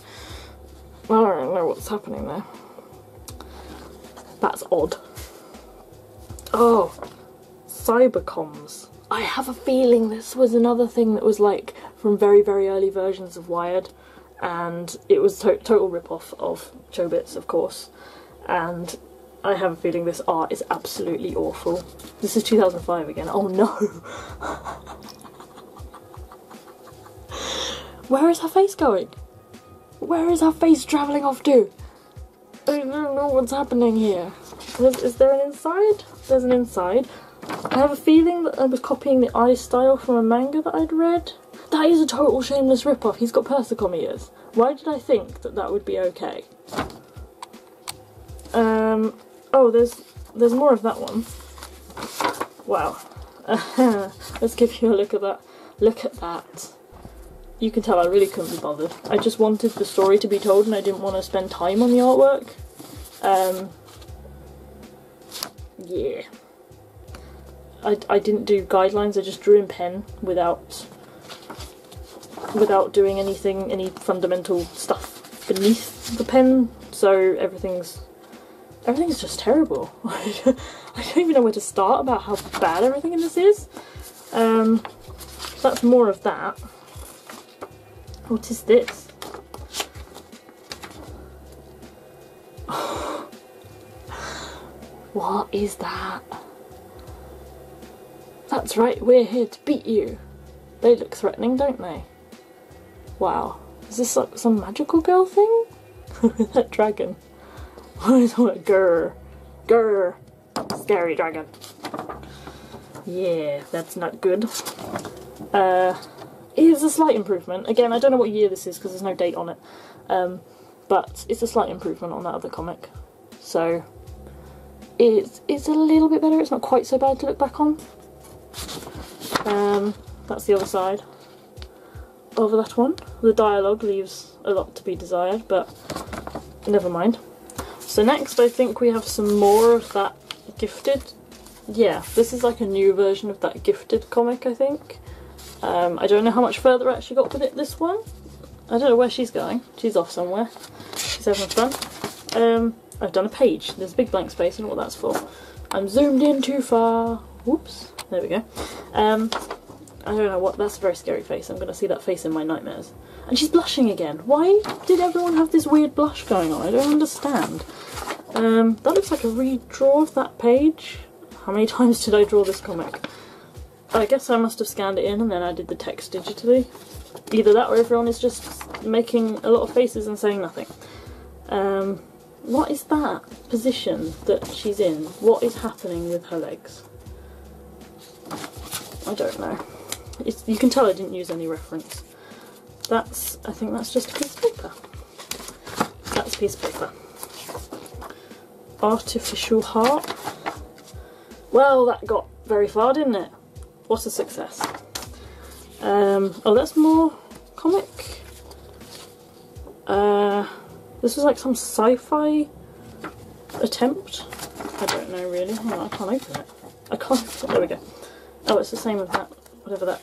I don't know what's happening there. That's odd. Oh, cybercoms. I have a feeling this was another thing that was like from very, very early versions of Wired, and it was total rip-off of Chobits, of course, and I have a feeling this art is absolutely awful. This is 2005 again. Oh no! Where is her face going? Where is her face travelling off to? I don't know what's happening here. Is there an inside? There's an inside. I have a feeling that I was copying the eye style from a manga that I'd read. That is a total shameless rip-off. He's got Persicom ears. Why did I think that that would be okay? Oh, there's more of that one. Wow. Let's give you a look at that. Look at that. You can tell I really couldn't be bothered. I just wanted the story to be told and I didn't want to spend time on the artwork. Yeah. I didn't do guidelines, I just drew in pen without doing anything, any fundamental stuff beneath the pen, so everything's just terrible. I don't even know where to start about how bad everything in this is. That's more of that. What is this? What is that? That's right, we're here to beat you. They look threatening, don't they? Wow. Is this like some magical girl thing? That dragon. What is it? Grr. Grr. Scary dragon. Yeah, that's not good. It is a slight improvement. Again, I don't know what year this is because there's no date on it. But it's a slight improvement on that other comic. So it's a little bit better. It's not quite so bad to look back on. That's the other side of that one. The dialogue leaves a lot to be desired, but never mind. So next I think we have some more of that Gifted. Yeah, this is like a new version of that Gifted comic, I think. I don't know how much further I actually got with it this one. I don't know where she's going. She's off somewhere. She's having fun. I've done a page. There's a big blank space. I don't know what that's for. I'm zoomed in too far. Whoops. There we go. I don't know what. That's a very scary face. I'm going to see that face in my nightmares. And she's blushing again. Why did everyone have this weird blush going on? I don't understand. That looks like a redraw of that page. How many times did I draw this comic? I guess I must have scanned it in and then I did the text digitally. Either that or everyone is just making a lot of faces and saying nothing. What is that position that she's in? What is happening with her legs? I don't know. You can tell I didn't use any reference. I think that's just a piece of paper. That's a piece of paper. Artificial heart. Well, that got very far, didn't it? What a success. Oh, that's more comic. This is like some sci-fi attempt. I don't know really. Hang on, I can't open it. I can't open it. There we go. Oh, it's the same with that, whatever that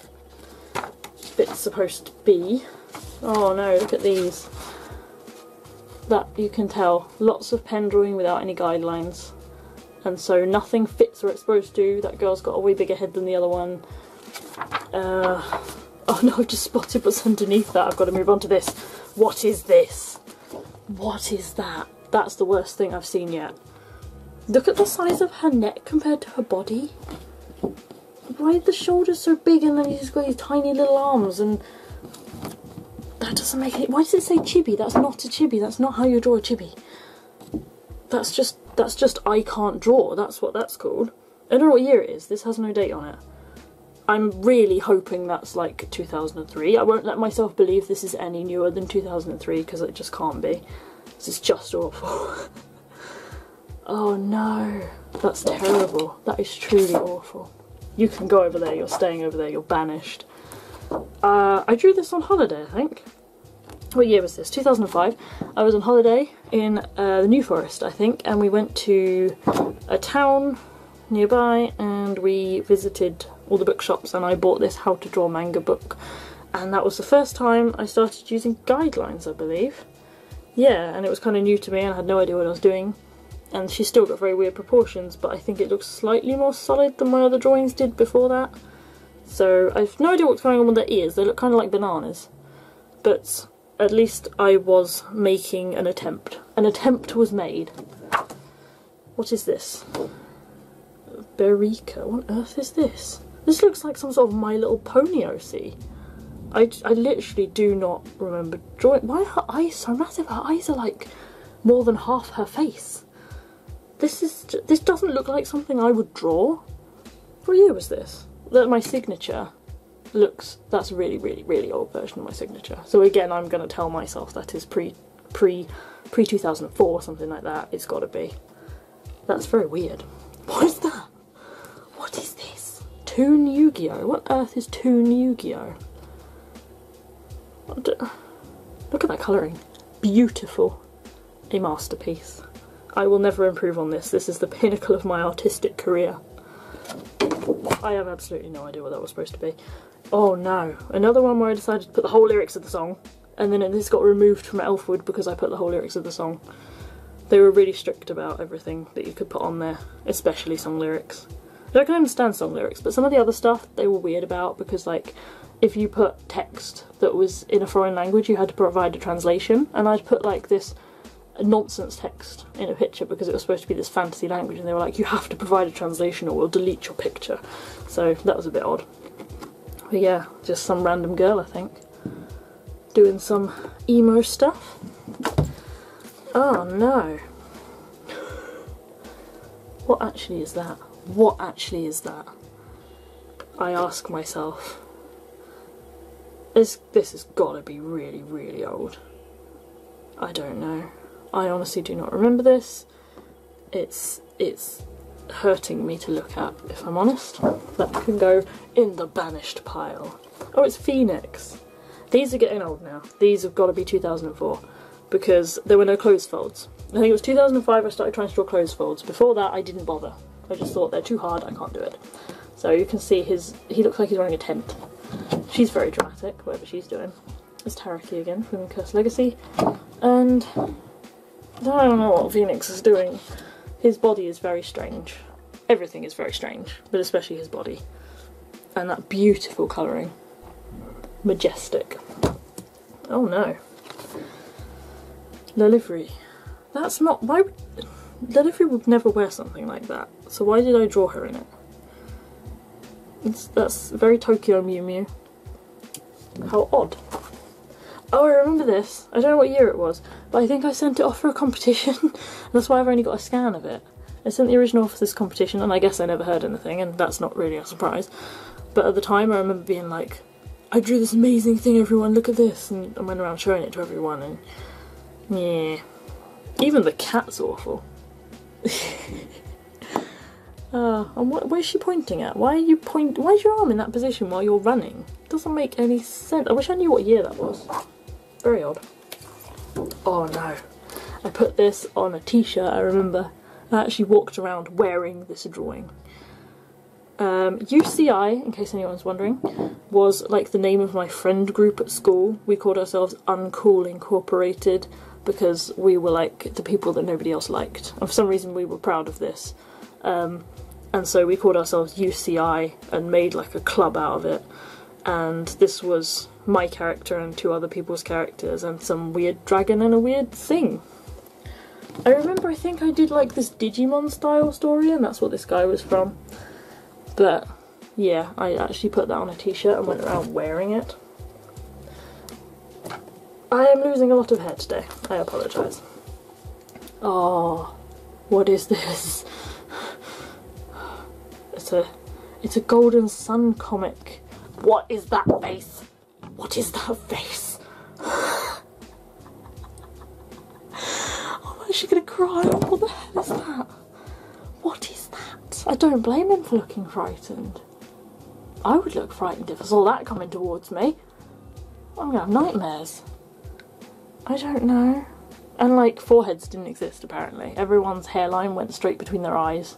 bit's supposed to be. Oh no, look at these. That you can tell. Lots of pen drawing without any guidelines. And so nothing fits where it's supposed to. That girl's got a way bigger head than the other one. Oh no, I've just spotted what's underneath that. I've got to move on to this. What is this? What is that? That's the worst thing I've seen yet. Look at the size of her neck compared to her body. Why are the shoulders so big and then he's got these tiny little arms and... That doesn't make any... Why does it say chibi? That's not a chibi. That's not how you draw a chibi. That's just I can't draw. That's what that's called. I don't know what year it is. This has no date on it. I'm really hoping that's like 2003. I won't let myself believe this is any newer than 2003 because it just can't be. This is just awful. Oh no. That's terrible. That is truly awful. You can go over there. You're staying over there. You're banished. I drew this on holiday, I think. What year was this? 2005. I was on holiday in the New Forest, I think, and we went to a town nearby and we visited all the bookshops and I bought this how to draw manga book, and that was the first time I started using guidelines, I believe. Yeah, and it was kind of new to me and I had no idea what I was doing, and she's still got very weird proportions, but I think it looks slightly more solid than my other drawings did before that. So I have no idea what's going on with their ears. They look kind of like bananas, but at least I was making an attempt. An attempt was made. What is this? Berika. What on earth is this? This looks like some sort of My Little Pony OC. I literally do not remember drawing. Why are her eyes so massive? Her eyes are like more than half her face. This doesn't look like something I would draw. What year was this? My signature looks, that's a really, really, really old version of my signature. So again, I'm going to tell myself that is pre 2004, something like that. It's got to be. That's very weird. What is that? What is this? Toon Yu-Gi-Oh! What on earth is Toon Yu-Gi-Oh! Look at that colouring. Beautiful. A masterpiece. I will never improve on this. This is the pinnacle of my artistic career. I have absolutely no idea what that was supposed to be. Oh no. Another one where I decided to put the whole lyrics of the song, and then this got removed from Elfwood because I put the whole lyrics of the song. They were really strict about everything that you could put on there, especially song lyrics. I can understand song lyrics, but some of the other stuff they were weird about because, like, if you put text that was in a foreign language, you had to provide a translation, and I'd put like this nonsense text in a picture because it was supposed to be this fantasy language, and they were like, you have to provide a translation or we'll delete your picture. So that was a bit odd. But yeah, just some random girl, I think, doing some emo stuff. Oh no. What actually is that? What actually is that? I ask myself. This has got to be really, really old. I don't know. I honestly do not remember this. It's hurting me to look at, if I'm honest. That can go in the banished pile. Oh, it's Phoenix. These are getting old now. These have got to be 2004 because there were no clothes folds. I think it was 2005 I started trying to draw clothes folds. Before that I didn't bother. I just thought they're too hard, I can't do it. So you can see he looks like he's wearing a tent. She's very dramatic, whatever she's doing. It's Taraki again from Cursed Legacy. And I don't know what Phoenix is doing. His body is very strange. Everything is very strange, but especially his body. And that beautiful colouring. Majestic. Oh no. Lelivry. That's not... why would... Lelivry would never wear something like that. So why did I draw her in it? That's very Tokyo Mew Mew. How odd. Oh, I remember this. I don't know what year it was, but I think I sent it off for a competition. That's why I've only got a scan of it. I sent the original off for this competition, and I guess I never heard anything, and that's not really a surprise. But at the time I remember being like, I drew this amazing thing, everyone, look at this, and I went around showing it to everyone, and yeah. Even the cat's awful. And where's she pointing at? Why is your arm in that position while you're running? Doesn't make any sense. I wish I knew what year that was. Very odd. Oh no. I put this on a t-shirt, I remember. I actually walked around wearing this drawing. UCI, in case anyone's wondering, was like the name of my friend group at school. We called ourselves Uncool Incorporated because we were like the people that nobody else liked. And for some reason we were proud of this. And so we called ourselves UCI and made like a club out of it. And this was my character and two other people's characters and some weird dragon and a weird thing. I remember I think I did like this Digimon style story and that's what this guy was from. But yeah, I actually put that on a t-shirt and went around wearing it. I am losing a lot of hair today. I apologise. Oh, what is this? It's a Golden Sun comic. What is that face? What is that face? I'm actually gonna cry. What the hell is that? What is that? I don't blame him for looking frightened. I would look frightened if I saw that coming towards me. I'm gonna have nightmares. I don't know. And like, foreheads didn't exist apparently. Everyone's hairline went straight between their eyes.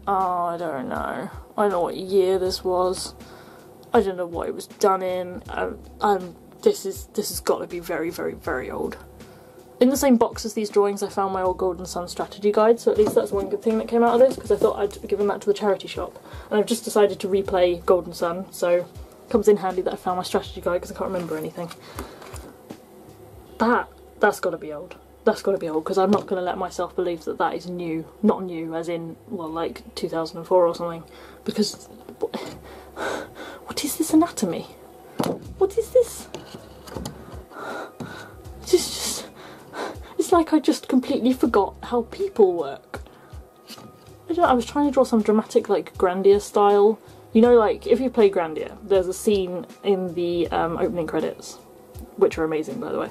Oh, I don't know. I don't know what year this was. I don't know what it was done in. This has got to be very, very, very old. In the same box as these drawings, I found my old Golden Sun strategy guide, so at least that's one good thing that came out of this, because I thought I'd given that to the charity shop. And I've just decided to replay Golden Sun, so it comes in handy that I found my strategy guide because I can't remember anything. That's got to be old. That's got to be old, because I'm not going to let myself believe that that is new. Not new, as in, well, like 2004 or something. Because, what is this anatomy? What is this? It's like I just completely forgot how people work. I was trying to draw some dramatic, like, Grandia style. You know, like, if you play Grandia, there's a scene in the opening credits, which are amazing, by the way,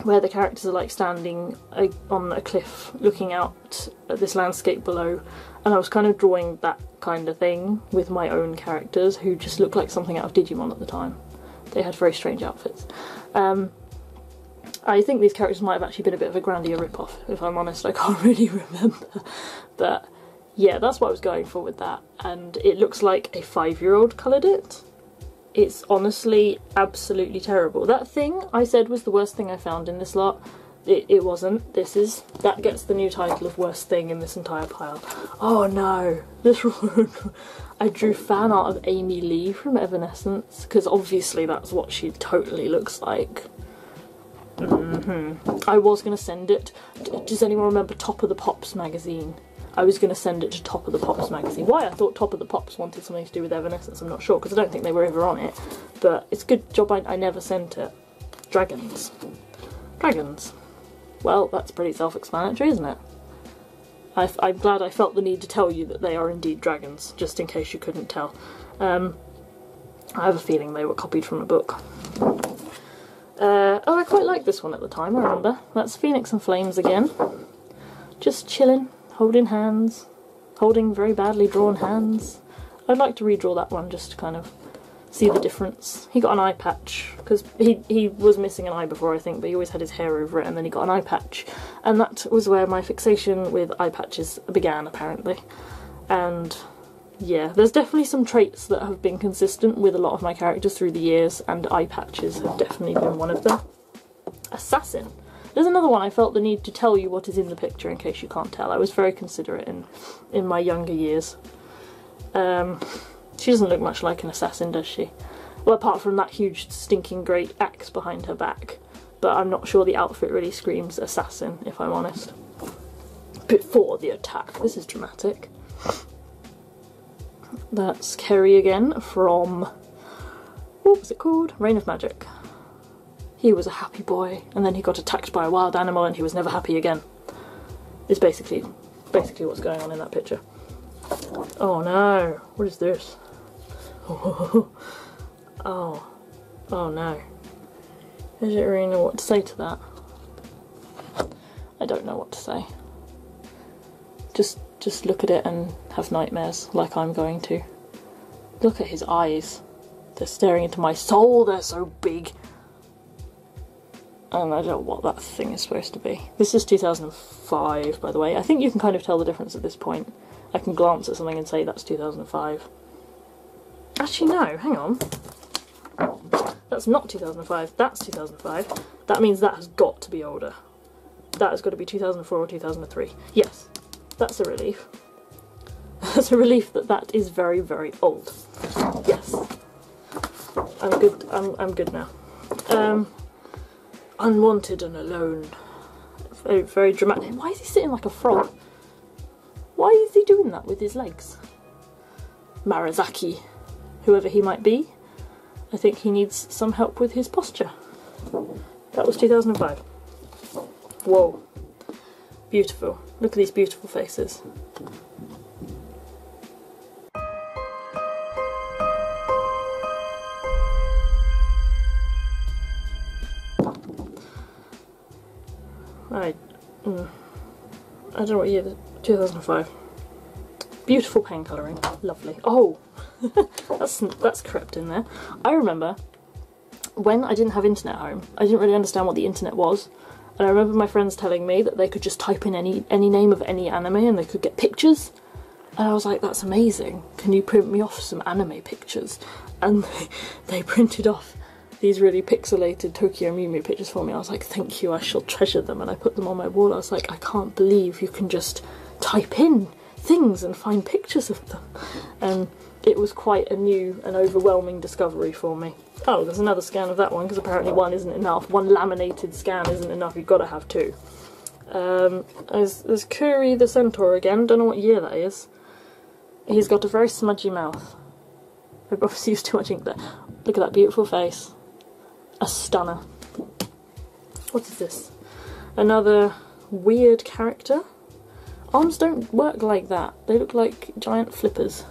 where the characters are like standing on a cliff looking out at this landscape below, and I was kind of drawing that kind of thing with my own characters who just looked like something out of Digimon at the time. They had very strange outfits. I think these characters might have actually been a bit of a Grandia rip-off, if I'm honest. I can't really remember. But yeah, that's what I was going for with that, and it looks like a 5-year-old coloured it. It's honestly absolutely terrible. That thing I said was the worst thing I found in this lot. It wasn't. That gets the new title of worst thing in this entire pile. Oh no. I drew fan art of Amy Lee from Evanescence, because obviously that's what she totally looks like. I was going to send it. Does anyone remember Top of the Pops magazine? I was going to send it to Top of the Pops magazine. Why I thought Top of the Pops wanted something to do with Evanescence, I'm not sure, because I don't think they were ever on it. But it's a good job I never sent it. Dragons. Dragons. Well, that's pretty self-explanatory, isn't it? I'm glad I felt the need to tell you that they are indeed dragons, just in case you couldn't tell. I have a feeling they were copied from a book. Oh, I quite liked this one at the time, I remember. That's Phoenix and Flames again. Just chilling, holding hands, holding very badly drawn hands. I'd like to redraw that one just to kind of see the difference. He got an eye patch, because he was missing an eye before, I think, but he always had his hair over it, and then he got an eye patch. And that was where my fixation with eye patches began, apparently. And yeah, there's definitely some traits that have been consistent with a lot of my characters through the years, and eye patches have definitely been one of them. Assassin. There's another one I felt the need to tell you what is in the picture in case you can't tell. I was very considerate in my younger years. She doesn't look much like an assassin, does she? Well, apart from that huge stinking great axe behind her back. But I'm not sure the outfit really screams assassin, if I'm honest. Before the attack. This is dramatic. That's Kerry again from... what was it called? Reign of Magic. He was a happy boy, and then he got attacked by a wild animal and he was never happy again. It's basically what's going on in that picture. Oh no, what is this? Oh no. I don't really know what to say to that. I don't know what to say. Just look at it and have nightmares, like I'm going to. Look at his eyes. They're staring into my soul, they're so big. And I don't know what that thing is supposed to be. This is 2005, by the way. I think you can kind of tell the difference at this point. I can glance at something and say that's 2005. Actually no, hang on. That's not 2005, that's 2005. That means that has got to be older. That has got to be 2004 or 2003. Yes, that's a relief. That's a relief that that is very, very old. Yes. I'm good, I'm good now. Unwanted and alone. Very, very dramatic. Why is he sitting like a frog? Why is he doing that with his legs? Marazaki, whoever he might be, I think he needs some help with his posture. That was 2005. Whoa. Beautiful. Look at these beautiful faces. I don't know what year, 2005. Beautiful paint colouring, lovely. Oh, that's crept in there. I remember when I didn't have internet at home, I didn't really understand what the internet was, and I remember my friends telling me that they could just type in any name of any anime and they could get pictures, and I was like, that's amazing, can you print me off some anime pictures? And they printed off these really pixelated Tokyo Mew Mew pictures for me. I was like, thank you, I shall treasure them, and I put them on my wall. I was like, I can't believe you can just type in things and find pictures of them. And it was quite a new and overwhelming discovery for me. Oh, there's another scan of that one, because apparently one isn't enough. One laminated scan isn't enough, you've got to have two. There's Kuri the Centaur again, don't know what year that is. He's got a very smudgy mouth. I've obviously used too much ink there. Look at that beautiful face. A stunner. What is this? Another weird character. Arms don't work like that. They look like giant flippers.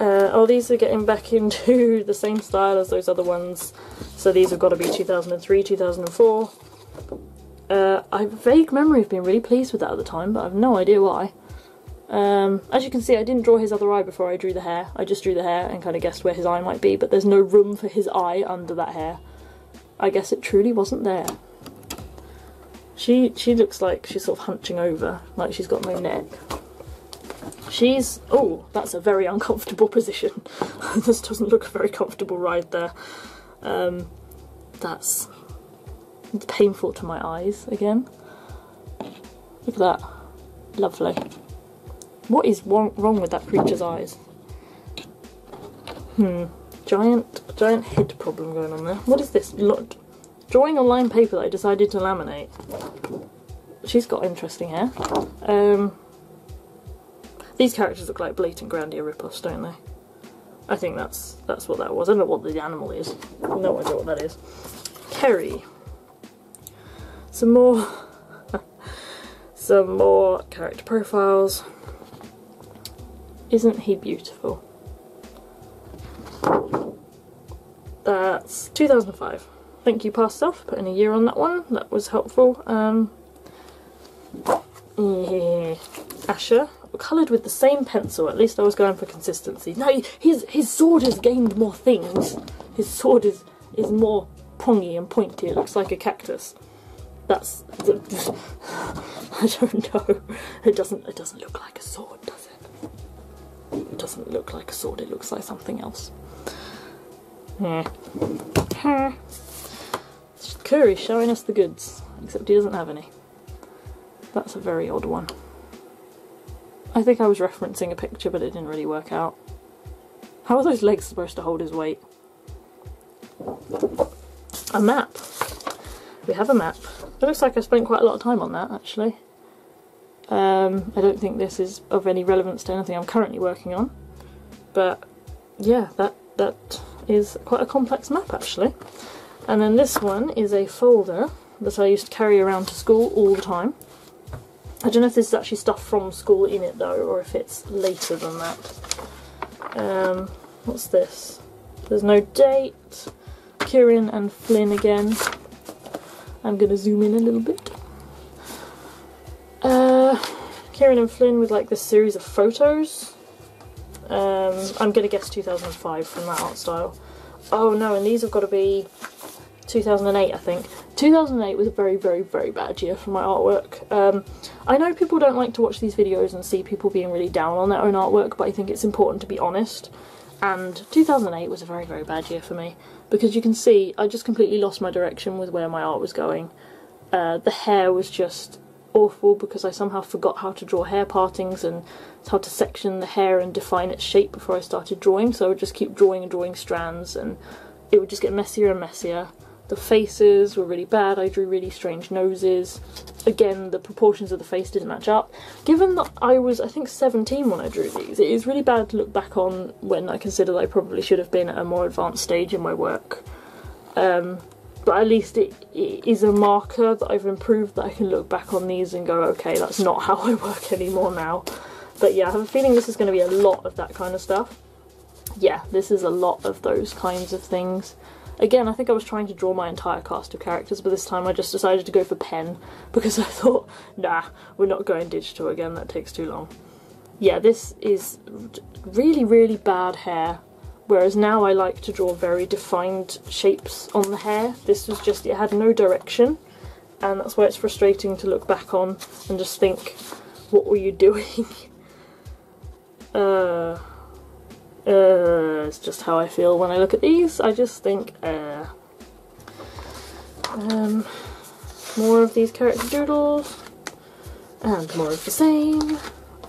Oh, these are getting back into the same style as those other ones. So these have got to be 2003, 2004. I have a vague memory of being really pleased with that at the time, but I have no idea why. As you can see, I didn't draw his other eye before I drew the hair. I just drew the hair and kind of guessed where his eye might be, but there's no room for his eye under that hair. I guess it truly wasn't there. She looks like she's sort of hunching over, like she's got no neck. She's... oh, that's a very uncomfortable position. This doesn't look a very comfortable ride there. That's painful to my eyes again. Look at that. Lovely. What is wrong with that creature's eyes? Giant head problem going on there. What is this? Look, drawing on lined paper that I decided to laminate. She's got interesting hair. These characters look like blatant Grandia ripoffs, don't they? I think that's what that was. I don't know what the animal is. No idea what that is. Kerry. some more some more character profiles. Isn't he beautiful? That's 2005. Thank you, past self, putting a year on that one. That was helpful. Yeah. Asher, coloured with the same pencil. At least I was going for consistency. No, his sword has gained more things. His sword is more prongy and pointy. It looks like a cactus. That's I don't know. It doesn't look like a sword, does it? It doesn't look like a sword. It looks like something else. Yeah. Curry showing us the goods, except he doesn't have any. That's a very odd one. I think I was referencing a picture, but it didn't really work out. How are those legs supposed to hold his weight? A map. We have a map. It looks like I spent quite a lot of time on that, actually. I don't think this is of any relevance to anything I'm currently working on. But yeah, that is quite a complex map, actually. And then this one is a folder that I used to carry around to school all the time. I don't know if this is actually stuff from school in it though, or if it's later than that. What's this? There's no date. Kieran and Flynn again. I'm going to zoom in a little bit. Kieran and Flynn with like this series of photos. I'm going to guess 2005 from that art style. Oh no, and these have got to be 2008, I think. 2008 was a very, very, very bad year for my artwork. I know people don't like to watch these videos and see people being really down on their own artwork, but I think it's important to be honest. And 2008 was a very, very bad year for me, because you can see I just completely lost my direction with where my art was going. The hair was just awful because I somehow forgot how to draw hair partings and how to section the hair and define its shape before I started drawing, so I would just keep drawing and drawing strands and it would just get messier and messier. The faces were really bad. I drew really strange noses. Again, the proportions of the face didn't match up. Given that I was, I think, 17 when I drew these, it is really bad to look back on when I consider that I probably should have been at a more advanced stage in my work. But at least it is a marker that I've improved, that I can look back on these and go, okay, that's not how I work anymore now. But yeah, I have a feeling this is going to be a lot of that kind of stuff. Yeah, this is a lot of those kinds of things. Again, I think I was trying to draw my entire cast of characters, but this time I just decided to go for pen, because I thought, nah, we're not going digital again, that takes too long. Yeah, this is really, really bad hair, whereas now I like to draw very defined shapes on the hair. This was just, it had no direction, and that's why it's frustrating to look back on and just think, what were you doing? It's just how I feel when I look at these. I just think, more of these character doodles, and more of the same,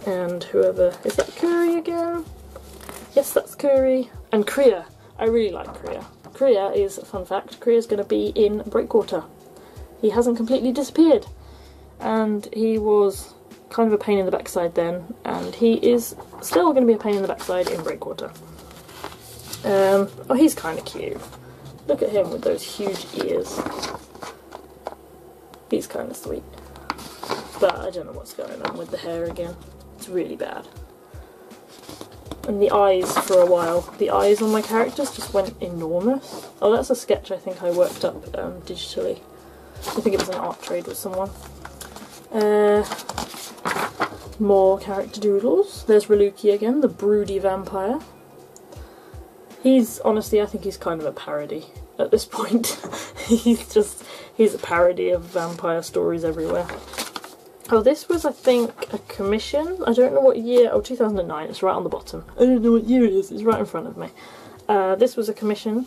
and whoever, is that Curry again? Yes, that's Curry. And Kriya. I really like Kriya. Kriya is, fun fact, Kriya's going to be in Breakwater. He hasn't completely disappeared, and he was kind of a pain in the backside then, and he is still going to be a pain in the backside in Breakwater. Oh, he's kind of cute. Look at him with those huge ears. He's kind of sweet. But I don't know what's going on with the hair again. It's really bad. And the eyes, for a while, the eyes on my characters just went enormous. Oh, that's a sketch I think I worked up digitally. I think it was an art trade with someone. More character doodles. There's Raluki again, the broody vampire. He's, honestly, I think he's kind of a parody at this point. he's a parody of vampire stories everywhere. Oh, this was, I think, a commission. I don't know what year. Oh, 2009. It's right on the bottom. I don't know what year it is. It's right in front of me. This was a commission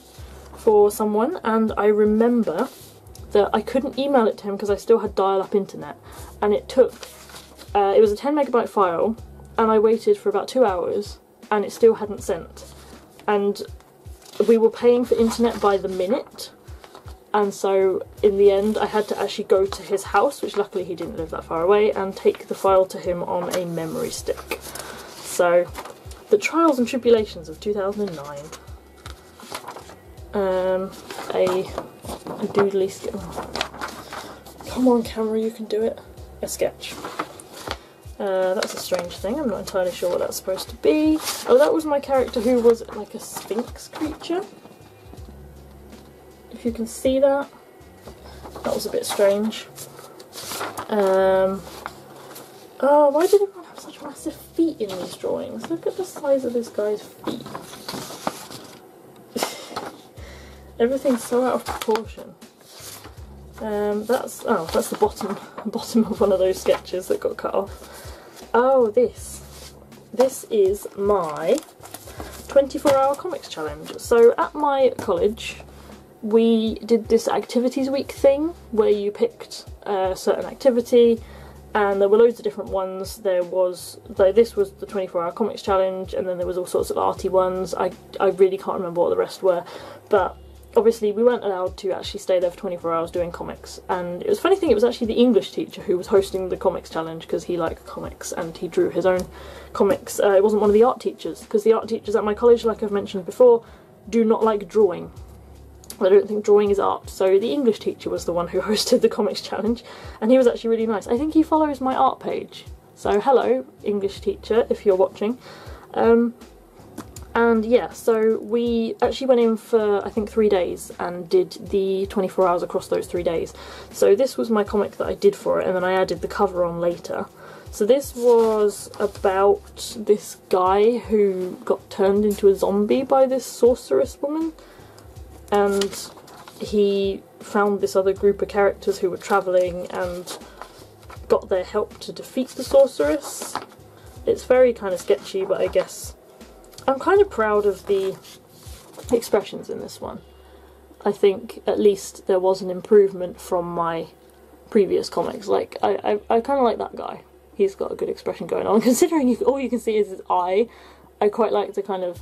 for someone, and I remember that I couldn't email it to him because I still had dial-up internet, and it took, it was a 10 megabyte file, and I waited for about 2 hours, and it still hadn't sent. And we were paying for internet by the minute, and so in the end I had to actually go to his house, which luckily he didn't live that far away, and take the file to him on a memory stick. So, the trials and tribulations of 2009. A doodly Come on camera, you can do it. A sketch. That's a strange thing, I'm not entirely sure what that's supposed to be. Oh, that was my character who was like a sphinx creature. If you can see that. That was a bit strange. Oh, why did everyone have such massive feet in these drawings? Look at the size of this guy's feet. Everything's so out of proportion. That's the bottom of one of those sketches that got cut off. Oh, this is my 24-hour comics challenge. So at my college, we did this activities week thing where you picked a certain activity, and there were loads of different ones. This was the 24-hour comics challenge, and then there was all sorts of arty ones. I really can't remember what the rest were, but obviously we weren't allowed to actually stay there for 24 hours doing comics. And it was a funny thing, it was actually the English teacher who was hosting the comics challenge because he liked comics and he drew his own comics. It wasn't one of the art teachers, because the art teachers at my college, like I've mentioned before, do not like drawing. I don't think drawing is art, so the English teacher was the one who hosted the comics challenge, and he was actually really nice. I think he follows my art page, so hello English teacher if you're watching. And yeah, so we actually went in for I think 3 days and did the 24 hours across those 3 days. So this was my comic that I did for it, and then I added the cover on later. So this was about this guy who got turned into a zombie by this sorceress woman. And he found this other group of characters who were travelling and got their help to defeat the sorceress. It's very kind of sketchy, but I guess I'm kind of proud of the expressions in this one. I think at least there was an improvement from my previous comics. Like, I kind of like that guy. He's got a good expression going on. Considering all you can see is his eye, I quite like the kind of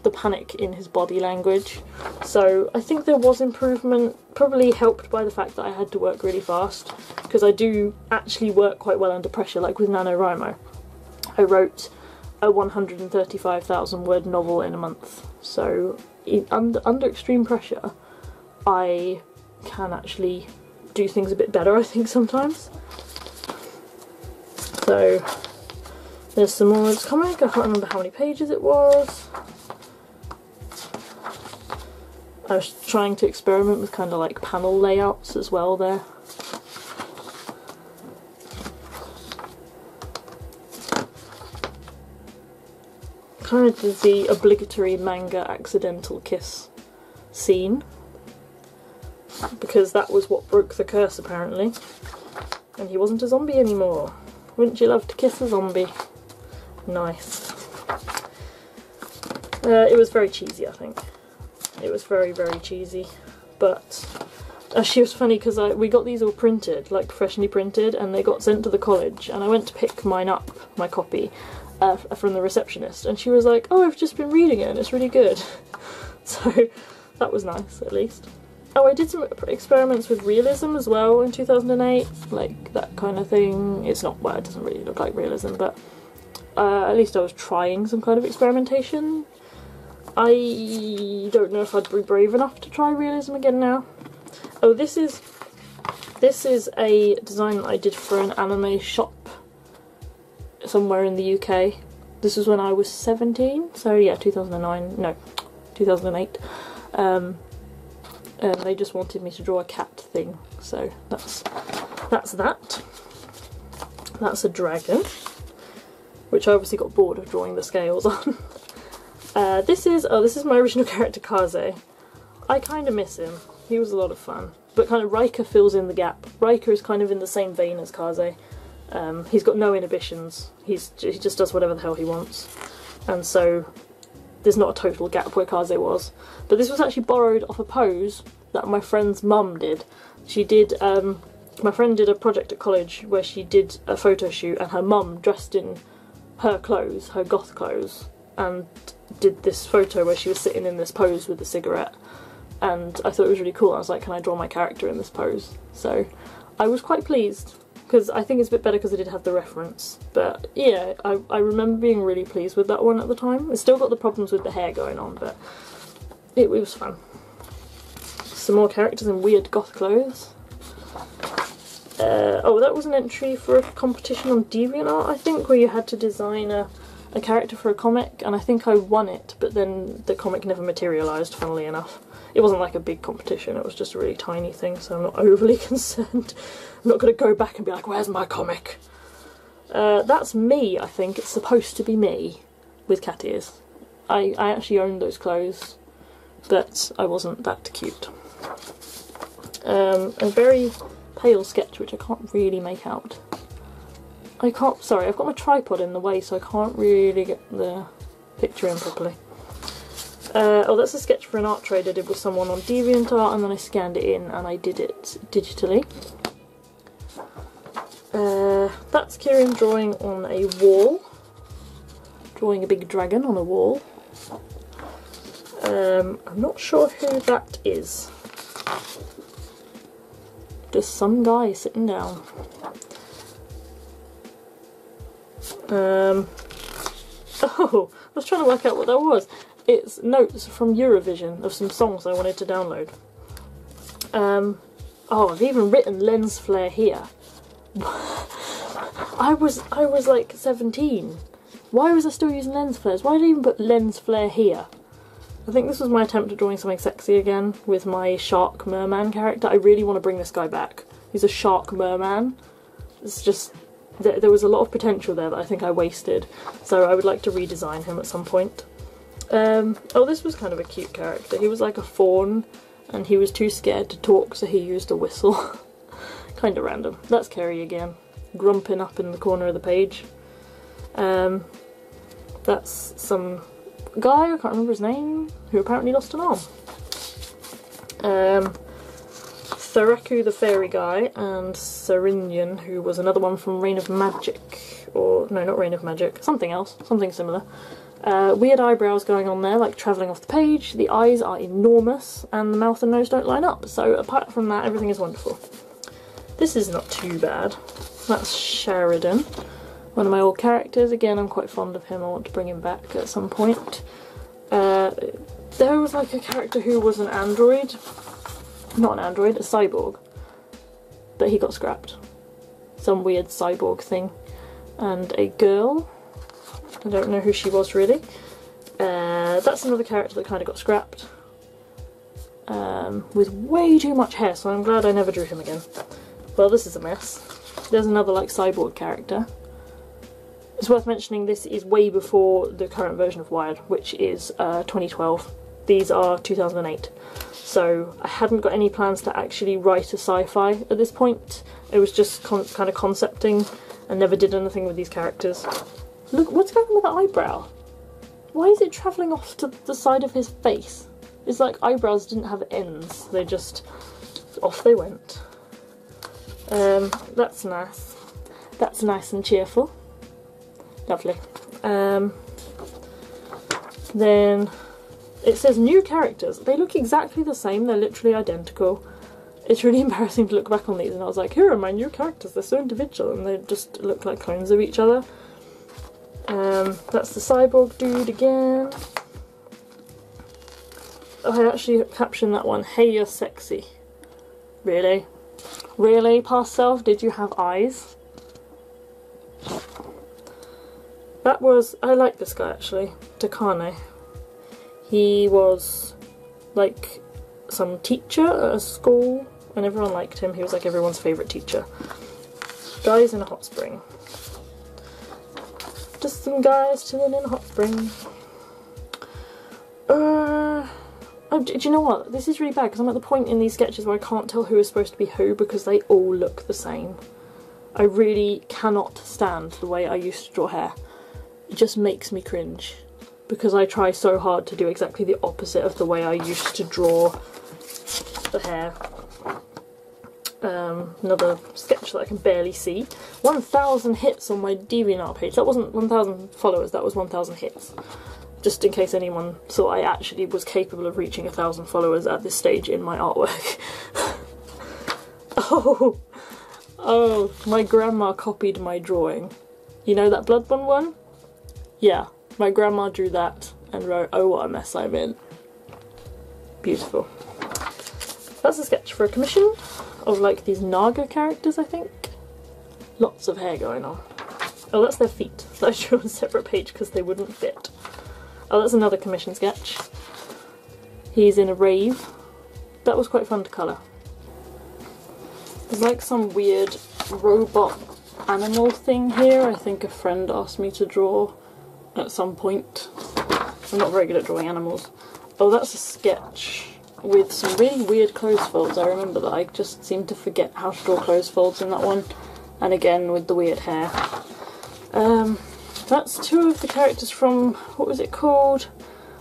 the panic in his body language. So I think there was improvement, probably helped by the fact that I had to work really fast, because I do actually work quite well under pressure. Like with NaNoWriMo, I wrote a 135,000 word novel in a month, so under extreme pressure I can actually do things a bit better, I think, sometimes. So there's some more of this comic. I can't remember how many pages it was. I was trying to experiment with kind of like panel layouts as well there. Kind of did the obligatory manga accidental kiss scene, because that was what broke the curse apparently, and he wasn't a zombie anymore. Wouldn't you love to kiss a zombie? Nice. It was very cheesy, I think. It was very, very cheesy, but actually it was funny because we got these all printed, like professionally printed, and they got sent to the college, and I went to pick mine up, my copy, from the receptionist, and she was like, oh, I've just been reading it and it's really good. So that was nice, at least. Oh, I did some experiments with realism as well in 2008, like that kind of thing. It's not, well, it doesn't really look like realism, but at least I was trying some kind of experimentation. I don't know if I'd be brave enough to try realism again now. Oh, this is a design that I did for an anime shop somewhere in the UK. This was when I was 17, so yeah, 2009, no, 2008. And they just wanted me to draw a cat thing, so that's that. That's a dragon, which I obviously got bored of drawing the scales on. This is my original character Kaze. I kind of miss him. He was a lot of fun, but kind of Riker fills in the gap. Riker is kind of in the same vein as Kaze. He's got no inhibitions. He just does whatever the hell he wants, and so there's not a total gap where Kaze was. But this was actually borrowed off a pose that my friend's mum did. She did, my friend did a project at college where she did a photo shoot, and her mum dressed in her clothes, her goth clothes, and did this photo where she was sitting in this pose with a cigarette, and I thought it was really cool. I was like, can I draw my character in this pose? So I was quite pleased, because I think it's a bit better because I did have the reference. But yeah, I remember being really pleased with that one at the time. It's still got the problems with the hair going on, but it was fun. Some more characters in weird goth clothes. Oh, that was an entry for a competition on DeviantArt, I think, where you had to design a character for a comic, and I think I won it, but then the comic never materialised, funnily enough. It wasn't like a big competition, it was just a really tiny thing, so I'm not overly concerned. I'm not going to go back and be like, where's my comic? That's me, I think. It's supposed to be me with cat ears. I actually owned those clothes, but I wasn't that cute. A very pale sketch, which I can't really make out. Sorry, I've got my tripod in the way, so I can't really get the picture in properly. Oh, that's a sketch for an art trade I did with someone on DeviantArt, and then I scanned it in and I did it digitally. That's Kieran drawing on a wall. Drawing a big dragon on a wall. I'm not sure who that is. Just some guy sitting down. Oh, I was trying to work out what that was. It's notes from Eurovision of some songs I wanted to download. Oh, I've even written lens flare here. I was like 17. Why was I still using lens flares? Why did I even put lens flare here? I think this was my attempt at drawing something sexy again with my shark merman character. I really want to bring this guy back. He's a shark merman. It's just, there was a lot of potential there that I think I wasted, so I would like to redesign him at some point. Oh, this was kind of a cute character. He was like a fawn, and he was too scared to talk, so he used a whistle. Kind of random. That's Kerry again, grumping up in the corner of the page. That's some guy, I can't remember his name, who apparently lost an arm. Tharaku the fairy guy, and Serinian, who was another one from Reign of Magic, or no, not Reign of Magic, something else, something similar. Weird eyebrows going on there, like travelling off the page. The eyes are enormous, and the mouth and nose don't line up, so apart from that, everything is wonderful. This is not too bad. That's Sheridan, one of my old characters. Again, I'm quite fond of him, I want to bring him back at some point. There was like a character who was an android, not an android, a cyborg, but he got scrapped. Some weird cyborg thing. And a girl, I don't know who she was really. That's another character that kind of got scrapped. With way too much hair, so I'm glad I never drew him again. Well, this is a mess. There's another like cyborg character. It's worth mentioning this is way before the current version of Wired, which is 2012. These are 2008. So I hadn't got any plans to actually write a sci-fi at this point. It was just kind of concepting and never did anything with these characters. Look, what's going on with that eyebrow? Why is it travelling off to the side of his face? It's like eyebrows didn't have ends, they just, off they went. That's nice. That's nice and cheerful. Lovely. Then it says new characters. They look exactly the same, they're literally identical. It's really embarrassing to look back on these and I was like, here are my new characters, they're so individual, and they just look like clones of each other. That's the cyborg dude again. Oh, I actually captioned that one, hey, you're sexy. Really? Really, past self? Did you have eyes? That was, I like this guy actually, Takane. He was like some teacher at a school and everyone liked him. He was like everyone's favourite teacher. Guys in a hot spring. Just some guys chilling in a hot spring. Oh, do you know what? This is really bad because I'm at the point in these sketches where I can't tell who is supposed to be who because they all look the same. I really cannot stand the way I used to draw hair. It just makes me cringe because I try so hard to do exactly the opposite of the way I used to draw the hair. Another sketch that I can barely see. 1,000 hits on my DeviantArt page. That wasn't 1,000 followers, that was 1,000 hits. Just in case anyone thought I actually was capable of reaching 1,000 followers at this stage in my artwork. Oh, my grandma copied my drawing. You know that Bloodborne one? Yeah, my grandma drew that and wrote, oh what a mess I'm in. Beautiful. That's a sketch for a commission. of like these Naga characters, I think. Lots of hair going on. Oh, that's their feet. So I drew on a separate page because they wouldn't fit. Oh, that's another commission sketch. He's in a rave. That was quite fun to colour. There's like some weird robot animal thing here. I think a friend asked me to draw at some point. I'm not very good at drawing animals. Oh, that's a sketch with some really weird clothes folds. I remember that. I just seem to forget how to draw clothes folds in that one. And again with the weird hair. That's two of the characters from, what was it called?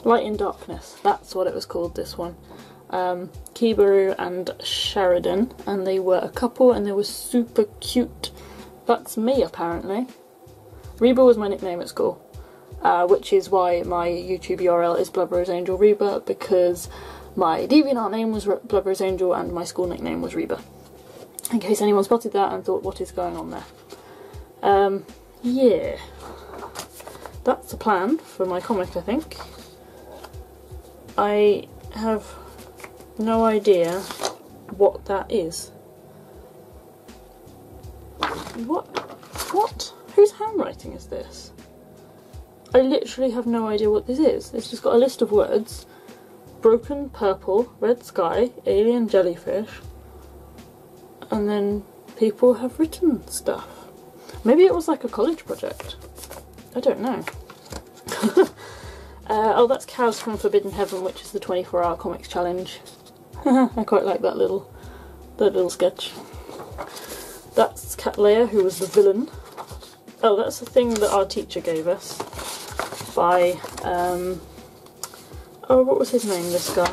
Light in Darkness. That's what it was called, this one. Kibaru and Sheridan, and they were a couple and they were super cute. That's me, apparently. Reba was my nickname at school, which is why my YouTube URL is BloodRoseAngel Reba, because my DeviantArt name was BloodRoseAngel and my school nickname was Reba. In case anyone spotted that and thought, what is going on there? Yeah. That's the plan for my comic, I think. I have no idea what that is. What? Whose handwriting is this? I literally have no idea what this is. It's just got a list of words. Broken purple, red sky, alien jellyfish, and then people have written stuff. Maybe it was like a college project. I don't know. Oh, that's Kaz from Forbidden Heaven, which is the 24-hour comics challenge. I quite like that little sketch. That's Cat Leia, who was the villain. Oh, that's the thing that our teacher gave us by, oh, what was his name, this guy?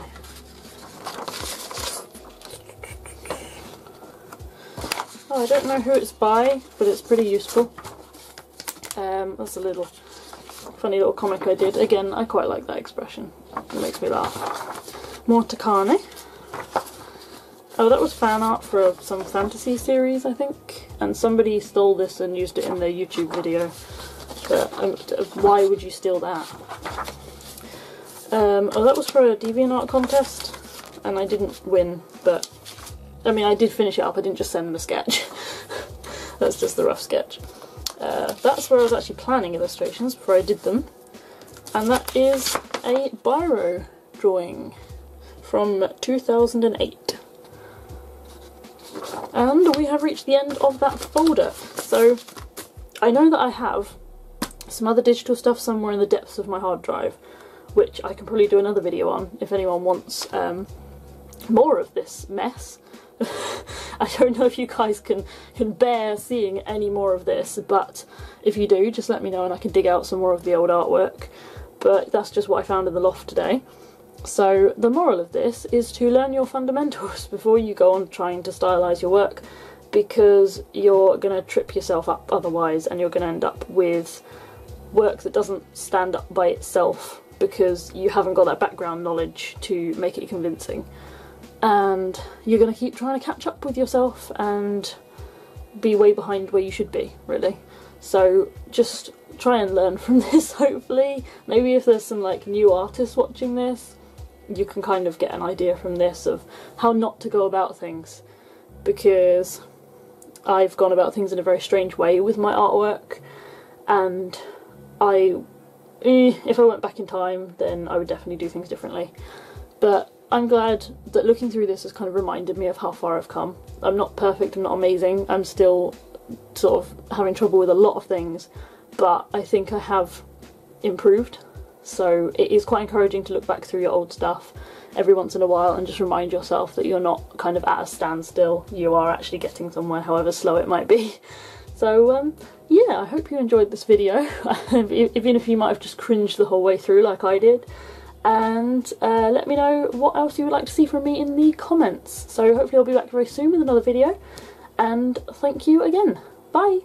Oh, I don't know who it's by, but it's pretty useful. That's a little funny little comic I did. Again, I quite like that expression. It makes me laugh. More Takane. Oh, that was fan art for some fantasy series, I think. And somebody stole this and used it in their YouTube video. But why would you steal that? Oh, that was for a DeviantArt contest, and I didn't win, but I mean, I did finish it up. I didn't just send them a sketch. That's just the rough sketch. That's where I was actually planning illustrations before I did them. And that is a biro drawing from 2008. And we have reached the end of that folder. So I know that I have some other digital stuff somewhere in the depths of my hard drive, which I can probably do another video on if anyone wants more of this mess. I don't know if you guys can bear seeing any more of this, but if you do, just let me know and I can dig out some more of the old artwork. But that's just what I found in the loft today. So the moral of this is to learn your fundamentals before you go on trying to stylise your work, because you're going to trip yourself up otherwise, and you're going to end up with work that doesn't stand up by itself because you haven't got that background knowledge to make it convincing. And you're going to keep trying to catch up with yourself and be way behind where you should be, really. So just try and learn from this, hopefully. Maybe if there's some like new artists watching this, you can kind of get an idea from this of how not to go about things, because I've gone about things in a very strange way with my artwork, and if I went back in time, then I would definitely do things differently. But I'm glad that looking through this has kind of reminded me of how far I've come. I'm not perfect, I'm not amazing, I'm still sort of having trouble with a lot of things, but I think I have improved. So it is quite encouraging to look back through your old stuff every once in a while and just remind yourself that you're not kind of at a standstill, you are actually getting somewhere, however slow it might be. So yeah, I hope you enjoyed this video, even if you might have just cringed the whole way through like I did. And let me know what else you would like to see from me in the comments. So hopefully I'll be back very soon with another video, and thank you again. Bye!